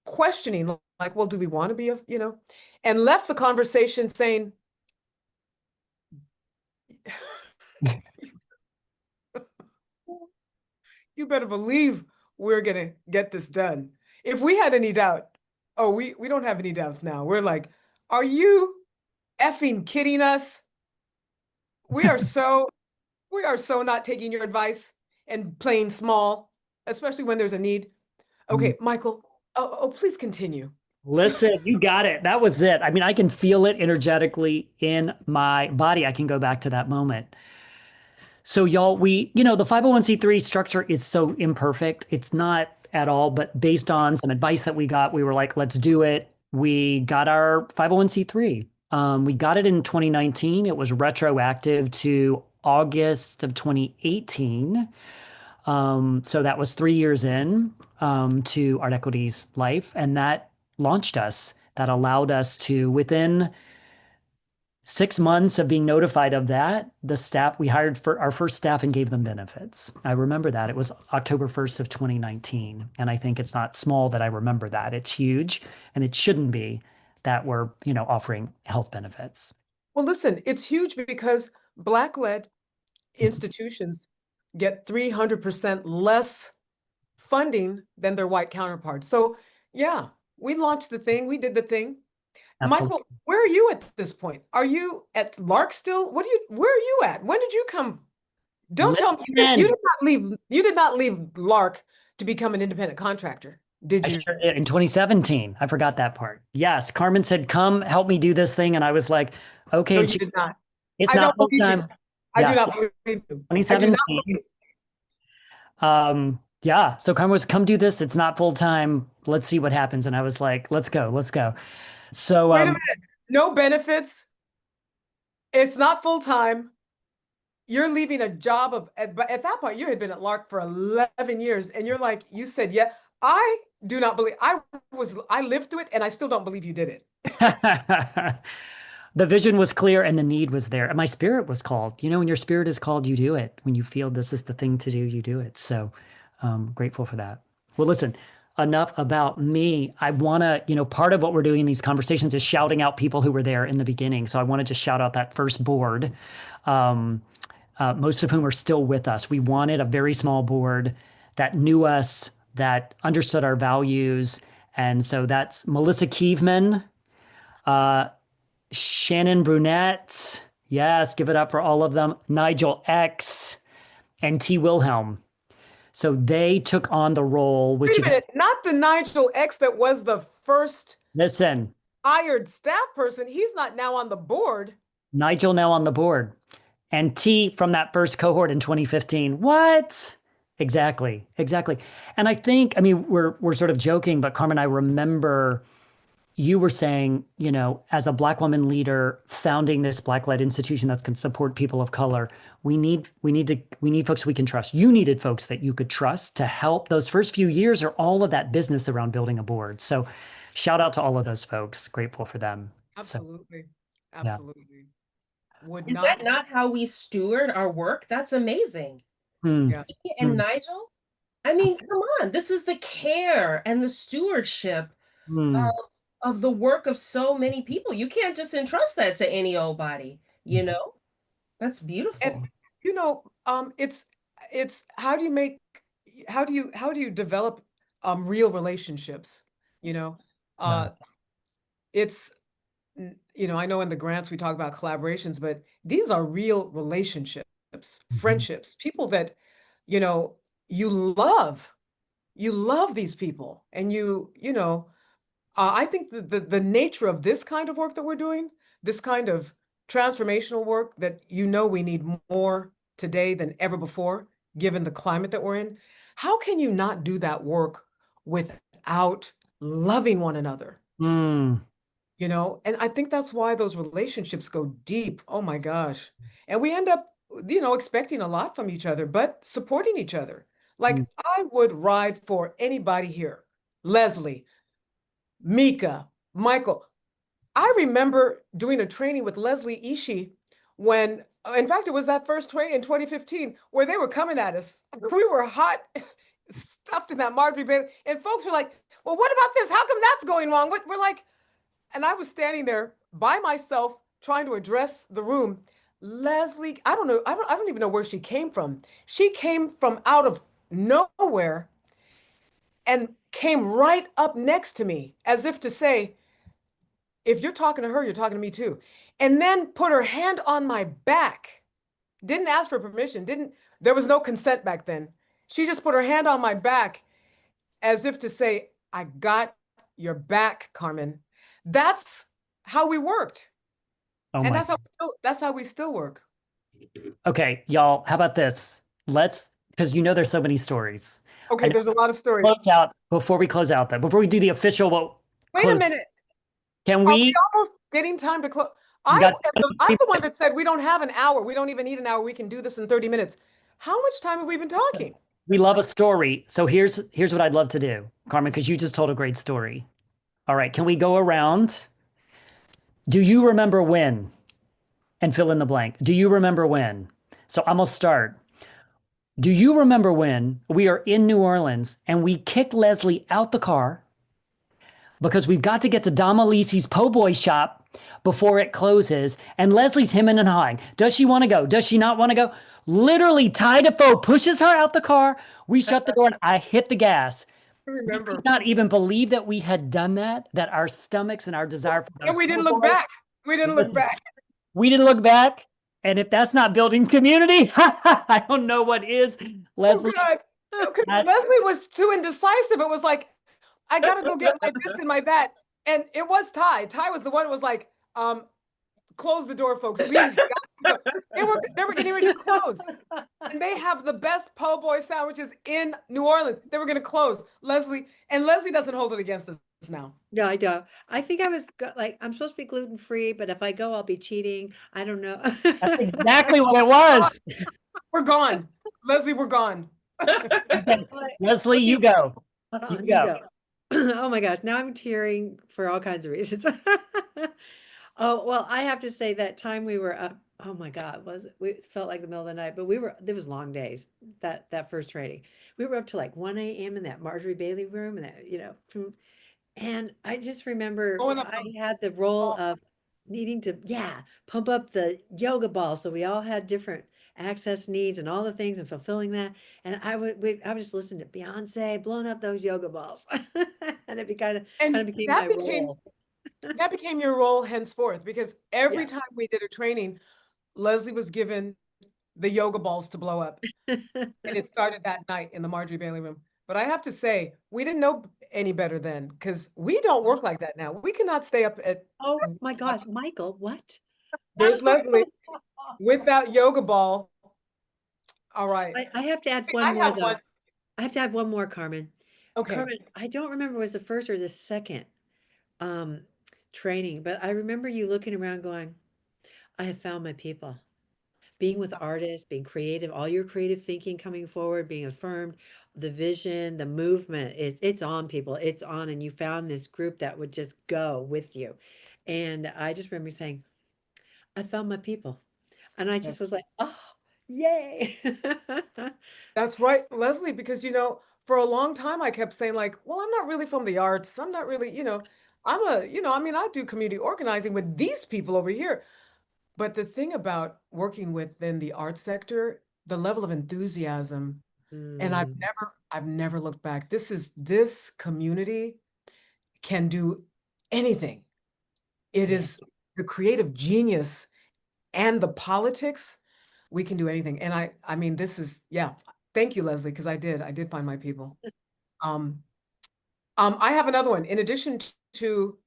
questioning, like, well, do we want to be and left the conversation saying, you better believe we're going to get this done. If we had any doubt, we don't have any doubts now. We're like, are you effing kidding us? We are so not taking your advice and playing small, especially when there's a need. Okay, Michael, please continue. Listen, you got it. That was it. I mean, I can feel it energetically in my body. I can go back to that moment. So y'all, the 501c3 structure is so imperfect. It's not at all, but based on some advice that we got, we were like, let's do it. We got our 501c3. We got it in 2019. It was retroactive to August of 2018. So that was 3 years in to artEquity's life, and that launched us. That allowed us to, within 6 months of being notified of that, the staff, we hired for our first staff and gave them benefits. I remember that. It was October 1st of 2019. And I think it's not small that I remember that. It's huge, and it shouldn't be that we're, offering health benefits. Well, listen, it's huge because Black-led institutions get 300% less funding than their white counterparts. So yeah, we launched the thing, we did the thing. Absolutely. Michael, where are you at this point? Are you at Lark still? Where are you at? When did you come? Don't tell me you did not leave Lark to become an independent contractor, did you? Sure did. In 2017. I forgot that part. Yes. Carmen said, come help me do this thing. And I was like, okay. No, And you did not. it's I not don't full believe you. time. I Yeah. do not believe you. I do 2017. not believe you. Yeah. So Carmen was, come do this. It's not full time. Let's see what happens. And I was like, let's go. Let's go. So Wait a minute. No benefits. It's not full time. You're leaving a job but at that point you had been at Lark for 11 years and you're like, you said, yeah, I do not believe I lived through it and I still don't believe you did it. the vision was clear and the need was there. And my spirit was called. When your spirit is called, you do it. When you feel this is the thing to do, you do it. So grateful for that. Well, listen, enough about me. I want to, part of what we're doing in these conversations is shouting out people who were there in the beginning. So I want to just shout out that first board, most of whom are still with us. We wanted a very small board that knew us, that understood our values. And so that's Melissa Kievman, Shannon Brunette. Yes, give it up for all of them. Nigel X and T. Wilhelm. So they took on the role, which— Wait a minute, not the Nigel X that was the first hired staff person. He's not now on the board. Nigel now on the board. And T from that first cohort in 2015. What? Exactly. And I think, we're sort of joking, but Carmen, I remember you were saying, as a Black woman leader founding this Black-led institution that can support people of color, we need folks we can trust. You needed folks that you could trust to help. Those first few years are all of that business around building a board. So shout out to all of those folks. Grateful for them. Absolutely. So, absolutely. Yeah. Is that not how we steward our work? That's amazing. Yeah. And Nigel, come on, this is the care and the stewardship of the work of so many people. You can't just entrust that to any old body, That's beautiful. And it's how do you develop real relationships? It's I know in the grants we talk about collaborations, but these are real relationships, friendships, people that you love these people, and I think the nature of this kind of work that we're doing, this kind of transformational work that we need more today than ever before, given the climate that we're in. How can you not do that work without loving one another? And I think that's why those relationships go deep. Oh my gosh. And we end up, expecting a lot from each other, but supporting each other. Like I would ride for anybody here. Leslie, Mica, Michael. I remember doing a training with Leslie Ishii when, in fact, it was that first training in 2015 where they were coming at us. We were hot, stuffed in that Marjorie Bailey, and folks were like, well, what about this? How come that's going wrong? We're like, and I was standing there by myself trying to address the room. Leslie, I don't know, I don't even know where she came from. She came from out of nowhere and came right up next to me as if to say, if you're talking to her, you're talking to me too. And then put her hand on my back. Didn't ask for permission. There was no consent back then. She just put her hand on my back as if to say, I got your back, Carmen. That's how we worked. And that's how we still work. Okay, y'all, how about this? Because there's so many stories. Okay, there's a lot of stories. Before we close out, though, before we do the official, wait a minute. Can we? Are we almost getting time to close? I'm the one that said we don't have an hour. We don't even need an hour. We can do this in 30 minutes. How much time have we been talking? We love a story. So here's what I'd love to do, Carmen, because you just told a great story. All right, can we go around? Do you remember when? And fill in the blank. Do you remember when? So I'm gonna start. Do you remember when we are in New Orleans and we kick Leslie out the car because we've got to get to Dom Alisi's po' boy shop before it closes, and Leslie's hemming and hawing. Does she want to go? Does she not want to go? Literally, Ty Defoe pushes her out the car. We shut the door and I hit the gas. I We remember. could not even believe that we had done that, that our stomachs and our desire for And we didn't look back. We didn't look back. We didn't look back. And if that's not building community, I don't know what is. Leslie, Oh, God. No, because Leslie was too indecisive. It was like, I gotta go get my this and my that. And it was Ty. Ty was the one who was like, close the door, folks. We've got to go. They were getting ready to close. And they have the best po' boy sandwiches in New Orleans. They were gonna close. Leslie doesn't hold it against us now. No, I don't. I think I was like, I'm supposed to be gluten-free, but if I go, I'll be cheating. I don't know. that's exactly what it was. We're gone. Leslie, we're gone. Leslie, you go. You go. Oh my gosh, now I'm tearing for all kinds of reasons. Oh, well, I have to say that time we were up, oh my God, it felt like the middle of the night, but there was long days, that first training. We were up to like 1 a.m. in that Marjorie Bailey room and that. And I just remember I had the role of needing to, pump up the yoga ball. So we all had different access needs and all the things and fulfilling that. And I would just listen to Beyonce blowing up those yoga balls. And it became my role. That became your role henceforth, because every time we did a training, Leslie was given the yoga balls to blow up. And it started that night in the Marjorie Bailey room. But I have to say, we didn't know any better then, because we don't work like that now. We cannot stay up at. Oh my gosh, Michael, what? There's Leslie with that yoga ball. All right. I have to add one more though. I have to add one more, Carmen. Okay. Carmen, I don't remember was the first or the second training, but I remember you looking around going, I have found my people. Being with artists, being creative, all your creative thinking coming forward, being affirmed, the vision, the movement, it's on, people. It's on, and you found this group that would just go with you. And I just remember saying, I found my people. And I just was like, oh, yay. That's right, Leslie, because, for a long time I kept saying like, well, I'm not really from the arts. I'm not really, I do community organizing with these people over here. But the thing about working within the arts sector, the level of enthusiasm, and I've never looked back. This community can do anything. It is the creative genius and the politics. We can do anything. And I mean, this is, thank you, Leslie, because I did find my people. I have another one. In addition to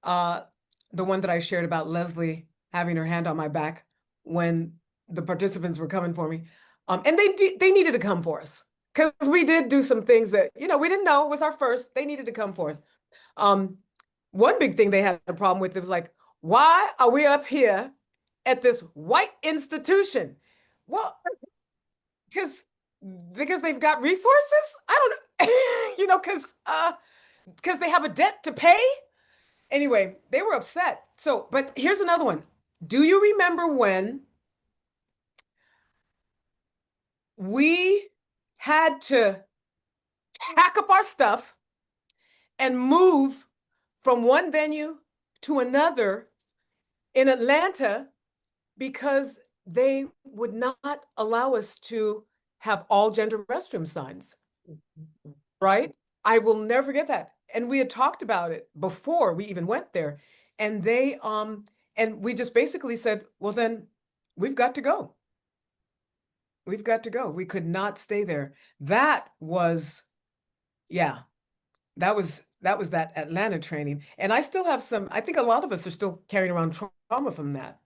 the one that I shared about Leslie having her hand on my back when the participants were coming for me. And they needed to come for us, because we did do some things that, we didn't know it was our first. They needed to come for us. One big thing they had a problem with, it was like, why are we up here at this white institution? Well, because they've got resources? I don't know, because they have a debt to pay. Anyway, they were upset. So, but here's another one. Do you remember when we had to pack up our stuff and move from one venue to another in Atlanta because they would not allow us to have all gender restroom signs, right? I will never forget that. And we had talked about it before we even went there. And they, and we just basically said, well, then we've got to go. We've got to go. We could not stay there. That was that Atlanta training. And I still have I think a lot of us are still carrying around trauma from that.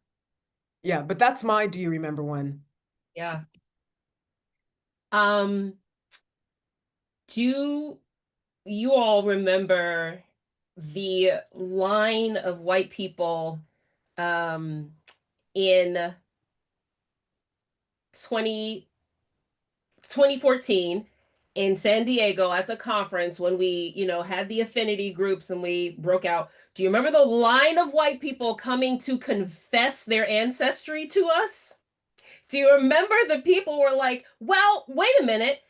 Yeah, but that's my, do you remember when? Yeah. Do you all remember the line of white people in 2013 2014 in San Diego at the conference when we, had the affinity groups and we broke out. Do you remember the line of white people coming to confess their ancestry to us? Do you remember the people were like, well, wait a minute.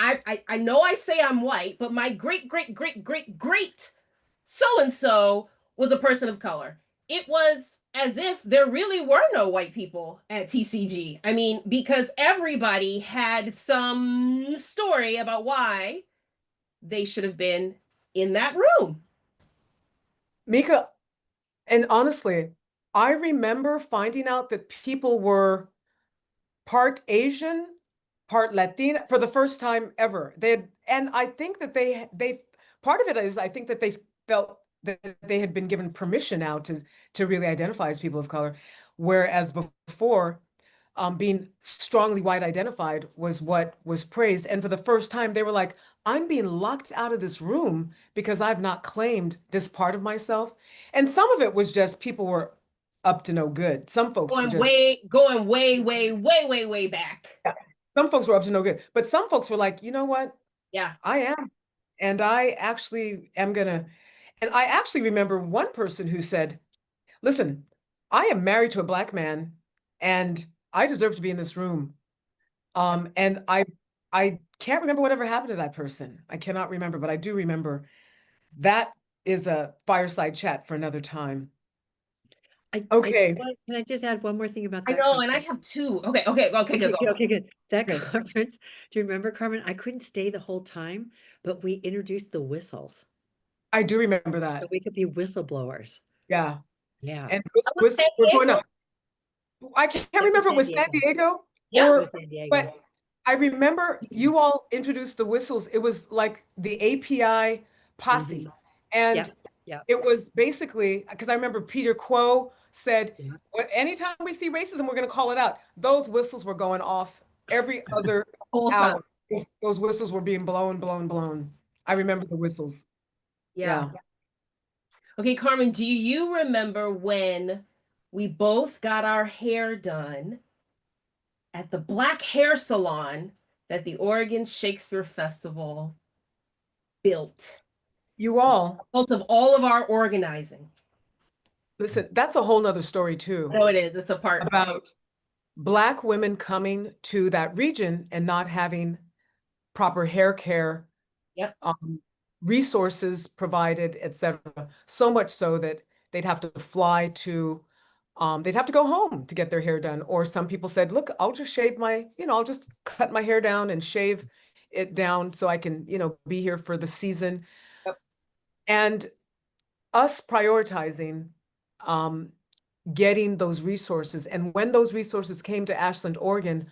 I know I say I'm white, but my great, great, great, great, great so-and-so was a person of color. It was as if there really were no white people at TCG. I mean, because everybody had some story about why they should have been in that room. Mica, and honestly, I remember finding out that people were part Asian, part Latina for the first time ever. And I think that they part of it is I think that they felt that they had been given permission now to really identify as people of color, whereas before, being strongly white identified was what was praised. And for the first time, they were like, I'm being locked out of this room because I've not claimed this part of myself. And some of it was just people were up to no good. Some folks were just going way back. yeah, some folks were up to no good, but some folks were like, you know what? Yeah. I am. And I actually am gonna, and I actually remember one person who said, listen, I am married to a Black man and I deserve to be in this room. And I can't remember whatever happened to that person. I cannot remember, but I do remember that is a fireside chat for another time. Okay. Can I just add one more thing about I that know, and I conference? have two. Okay, go. Okay, good. That Okay. conference, do you remember, Carmen? I couldn't stay the whole time, but we introduced the whistles. I do remember So that. we could be whistleblowers. Yeah. Yeah. And I was San we're going Diego. to I can't That was remember if it San was San Diego. Diego Yeah. It or, was San Diego. but I remember you all introduced the whistles. It was like the API posse. And Yep, yep. it was basically, because I remember Peter Quo said, Yeah. "Well, anytime we see racism, we're going to call it out." Those whistles were going off every other Whole time. hour. Those whistles were being blown. I remember the whistles. Yeah. Okay, Carmen, do you remember when we both got our hair done at the Black Hair Salon that the Oregon Shakespeare Festival built? You all, Result of all of our organizing. listen, that's a whole nother story too, No, it is. It's a part about Black women coming to that region and not having proper hair care, Yep. resources provided, etc. So much so that they'd have to fly to, they'd have to go home to get their hair done. Or some people said, look, I'll just shave I'll just cut my hair down and shave it down so I can, be here for the season. Yep. And us prioritizing, getting those resources. And when those resources came to Ashland, Oregon,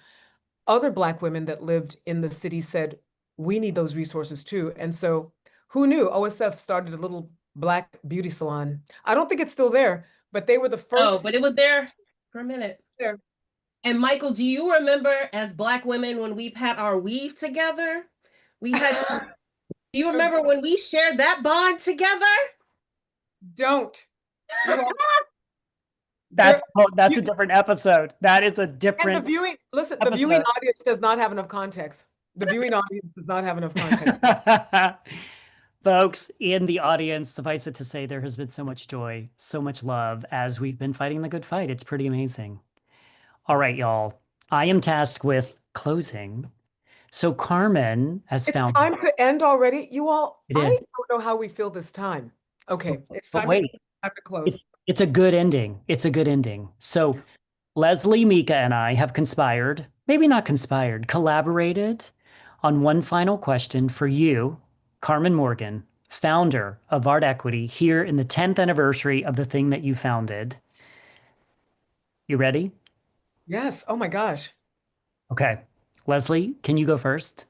other Black women that lived in the city said, we need those resources too. And so who knew OSF started a little Black beauty salon. I don't think it's still there, but they were the first. Oh, but it was there for a minute. There. And Michael, do you remember as Black women when we had our weave together? We had, do you remember when we shared that bond together? Don't. That's a different episode. That is a different. And the viewing audience does not have enough context. The viewing audience does not have enough context. Folks in the audience, suffice it to say, there has been so much joy, so much love as we've been fighting the good fight. It's pretty amazing. All right, y'all. I am tasked with closing. So Carmen has It's found. time to end already. You all, It I is. don't know how we feel this time. Okay, it's But time wait, to close. it's a good ending. It's a good ending. So Leslie, Mica, and I have conspired, maybe not conspired, collaborated on one final question for you, Carmen Morgan, founder of artEquity, here in the 10th anniversary of the thing that you founded. You ready? Yes. Oh my gosh. Okay. Leslie, can you go first?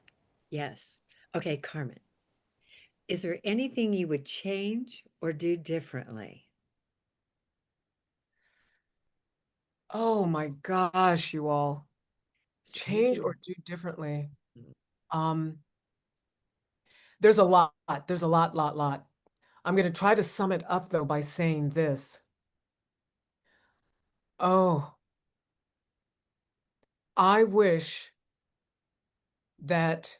Yes. Okay, Carmen. Is there anything you would change or do differently? Oh my gosh, you all. Change or do differently. There's a lot. There's a lot. I'm going to try to sum it up though by saying this. Oh, I wish that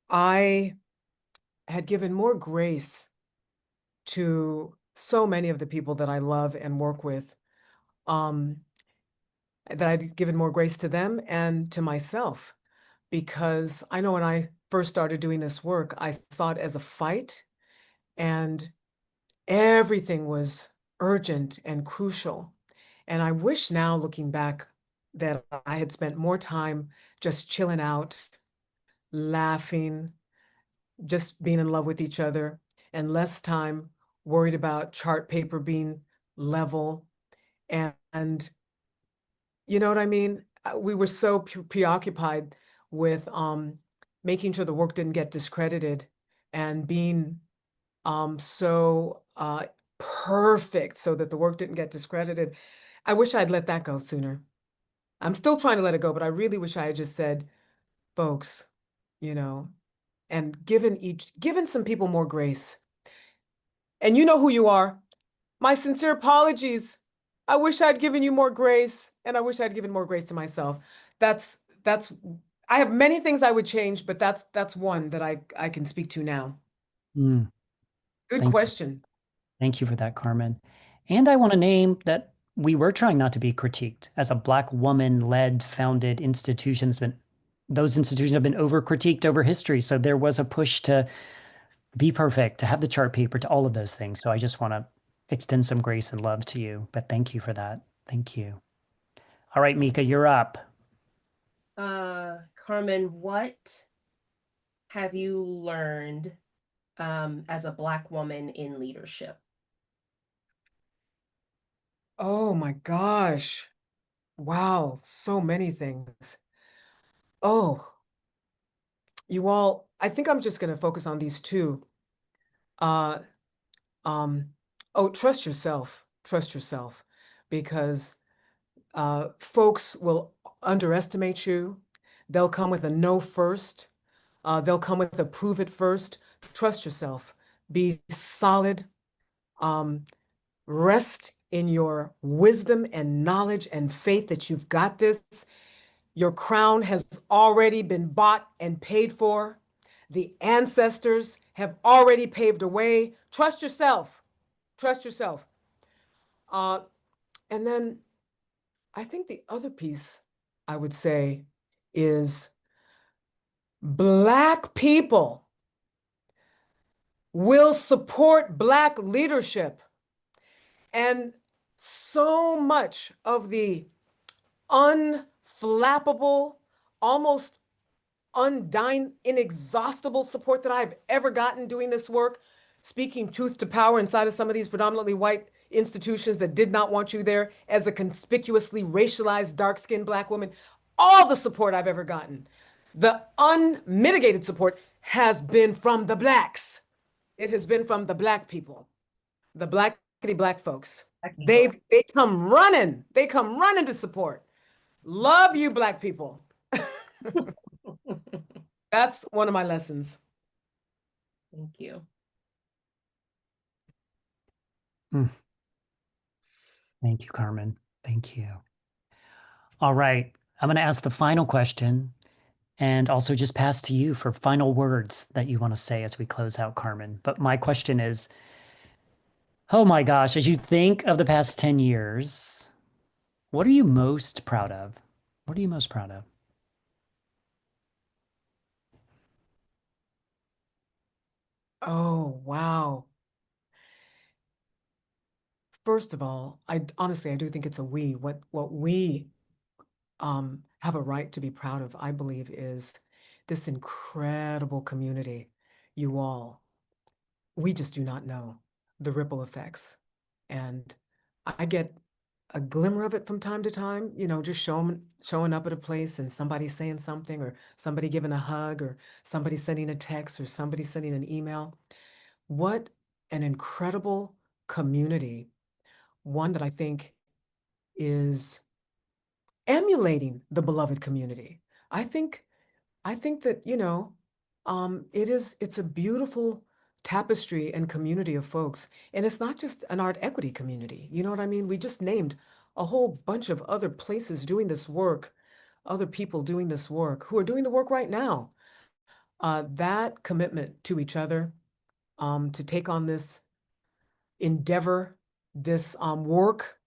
I had given more grace to so many of the people that I love and work with, that I'd given more grace to them and to myself. Because I know when I first started doing this work, I saw it as a fight, and everything was urgent and crucial. And I wish now, looking back, that I had spent more time just chilling out, laughing, just being in love with each other, and less time worried about chart paper being level. And you know what I mean? We were so preoccupied with making sure the work didn't get discredited and being so perfect so that the work didn't get discredited. I wish I'd let that go sooner. I'm still trying to let it go, but I really wish I had just said, folks, you know, and given some people more grace. And you know who you are. My sincere apologies. I wish I'd given you more grace, and I wish I'd given more grace to myself. That's I have many things I would change, but that's one that I can speak to now. Mm, Good thank you. question. Thank you for that, Carmen. And I want to name that we were trying not to be critiqued as a Black woman-led founded institution. Those institutions have been over-critiqued over history. So there was a push to be perfect, to have the chart paper, to all of those things. So I just want to extend some grace and love to you. But thank you for that. Thank you. All right, Mica, you're up. Carmen, what have you learned as a Black woman in leadership? Oh my gosh. Wow, so many things. Oh, you all, I think I'm just going to focus on these two. Uh, trust yourself. Trust yourself, because folks will underestimate you. They'll come with a no first. They'll come with a prove it first. Trust yourself. Be solid. Rest in your wisdom and knowledge and faith that you've got this. Your crown has already been bought and paid for. The ancestors have already paved a way. Trust yourself. Trust yourself. And then I think the other piece I would say is Black people will support Black leadership. And so much of the unflappable, almost undying, inexhaustible support that I've ever gotten doing this work, speaking truth to power inside of some of these predominantly white institutions that did not want you there as a conspicuously racialized, dark-skinned Black woman, all the support I've ever gotten, the unmitigated support has been from the Blacks. It has been from the Black people, the Black folks. They come running. They come running to support. Love you, Black people. That's one of my lessons. Thank you. Thank you, Carmen. Thank you. All right. I'm going to ask the final question and also just pass to you for final words that you want to say as we close out, Carmen. But my question is, oh my gosh, as you think of the past 10 years, what are you most proud of? What are you most proud of? Oh, wow. First of all, I do think it's a we. What we have a right to be proud of, I believe, is this incredible community. You all, we just do not know the ripple effects. And I get a glimmer of it from time to time, just showing up at a place and somebody saying something, or somebody giving a hug, or somebody sending a text, or somebody sending an email. What an incredible community. One that I think is emulating the beloved community. I think that, it's a beautiful tapestry and community of folks. And it's not just an art equity community. You know what I mean? We just named a whole bunch of other places doing this work, other people doing this work who are doing the work right now. That commitment to each other, to take on this endeavor, this work,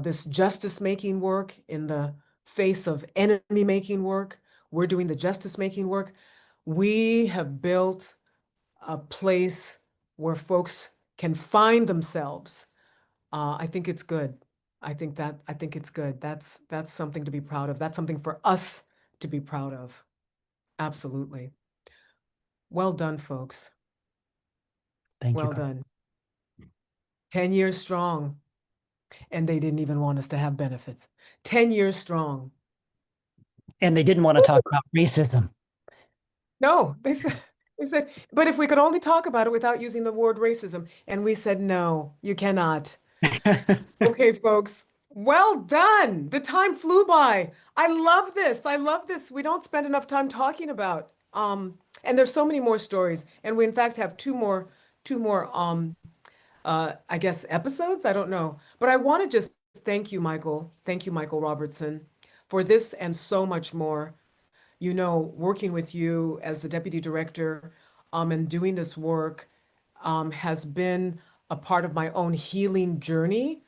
this justice-making work in the face of enemy-making work. We're doing the justice-making work. We have built a place where folks can find themselves. I think it's good. I think it's good. That's something to be proud of. That's something for us to be proud of. Absolutely. Well done, folks. Thank you. Well done. 10 years strong, and they didn't even want us to have benefits. 10 years strong. And they didn't want to talk about racism. No, they said, but if we could only talk about it without using the word racism. And we said, no, you cannot. Okay, folks. Well done. The time flew by. I love this. I love this. We don't spend enough time talking about. And there's so many more stories. And we in fact have two more I guess episodes. I don't know. But I want to just thank you, Michael. Thank you, Michael Robertson, for this and so much more. You know, working with you as the deputy director and doing this work has been a part of my own healing journey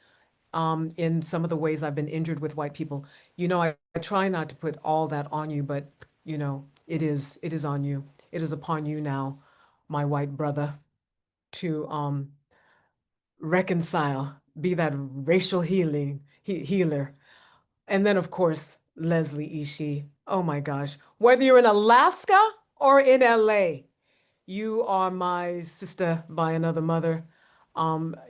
in some of the ways I've been injured with white people. You know, I try not to put all that on you, but you know, it is on you. It is upon you now, my white brother, to reconcile, be that racial healer. And then, of course, Leslie Ishii. Oh my gosh. Whether you're in Alaska or in LA, you are my sister by another mother.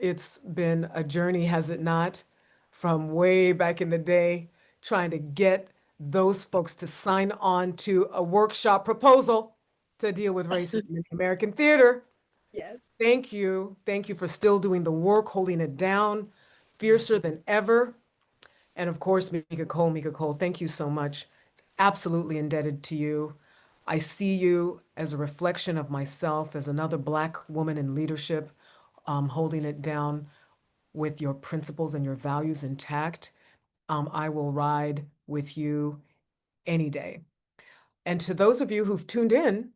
It's been a journey, has it not? From way back in the day, trying to get those folks to sign on to a workshop proposal to deal with racism in the American theater. Yes. Thank you. Thank you for still doing the work, holding it down, fiercer than ever. And of course, Mica Cole, thank you so much. Absolutely indebted to you. I see you as a reflection of myself, as another Black woman in leadership, holding it down with your principles and your values intact. I will ride with you any day. And to those of you who've tuned in,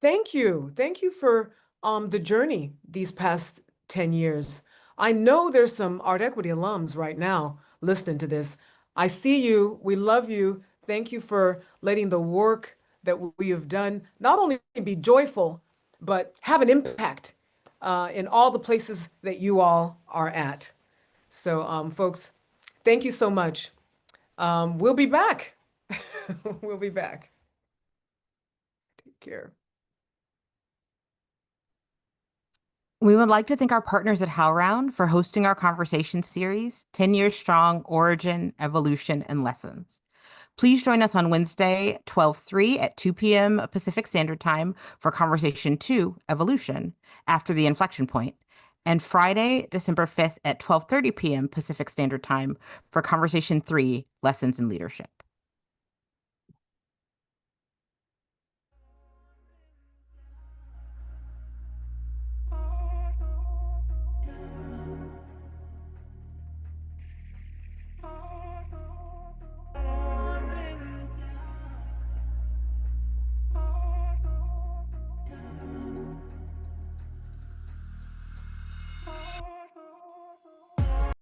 thank you. Thank you for the journey these past 10 years. I know there's some artEquity alums right now listening to this. I see you. We love you. Thank you for letting the work that we have done not only be joyful, but have an impact in all the places that you all are at. So, folks, thank you so much. We'll be back. We'll be back. Take care. We would like to thank our partners at HowlRound for hosting our conversation series, 10 Years Strong, Origin, Evolution, and Lessons. Please join us on Wednesday, 12/3 at 2 p.m. Pacific Standard Time for Conversation 2, Evolution, after the inflection point, and Friday, December 5th at 12:30 p.m. Pacific Standard Time for Conversation 3, Lessons in Leadership.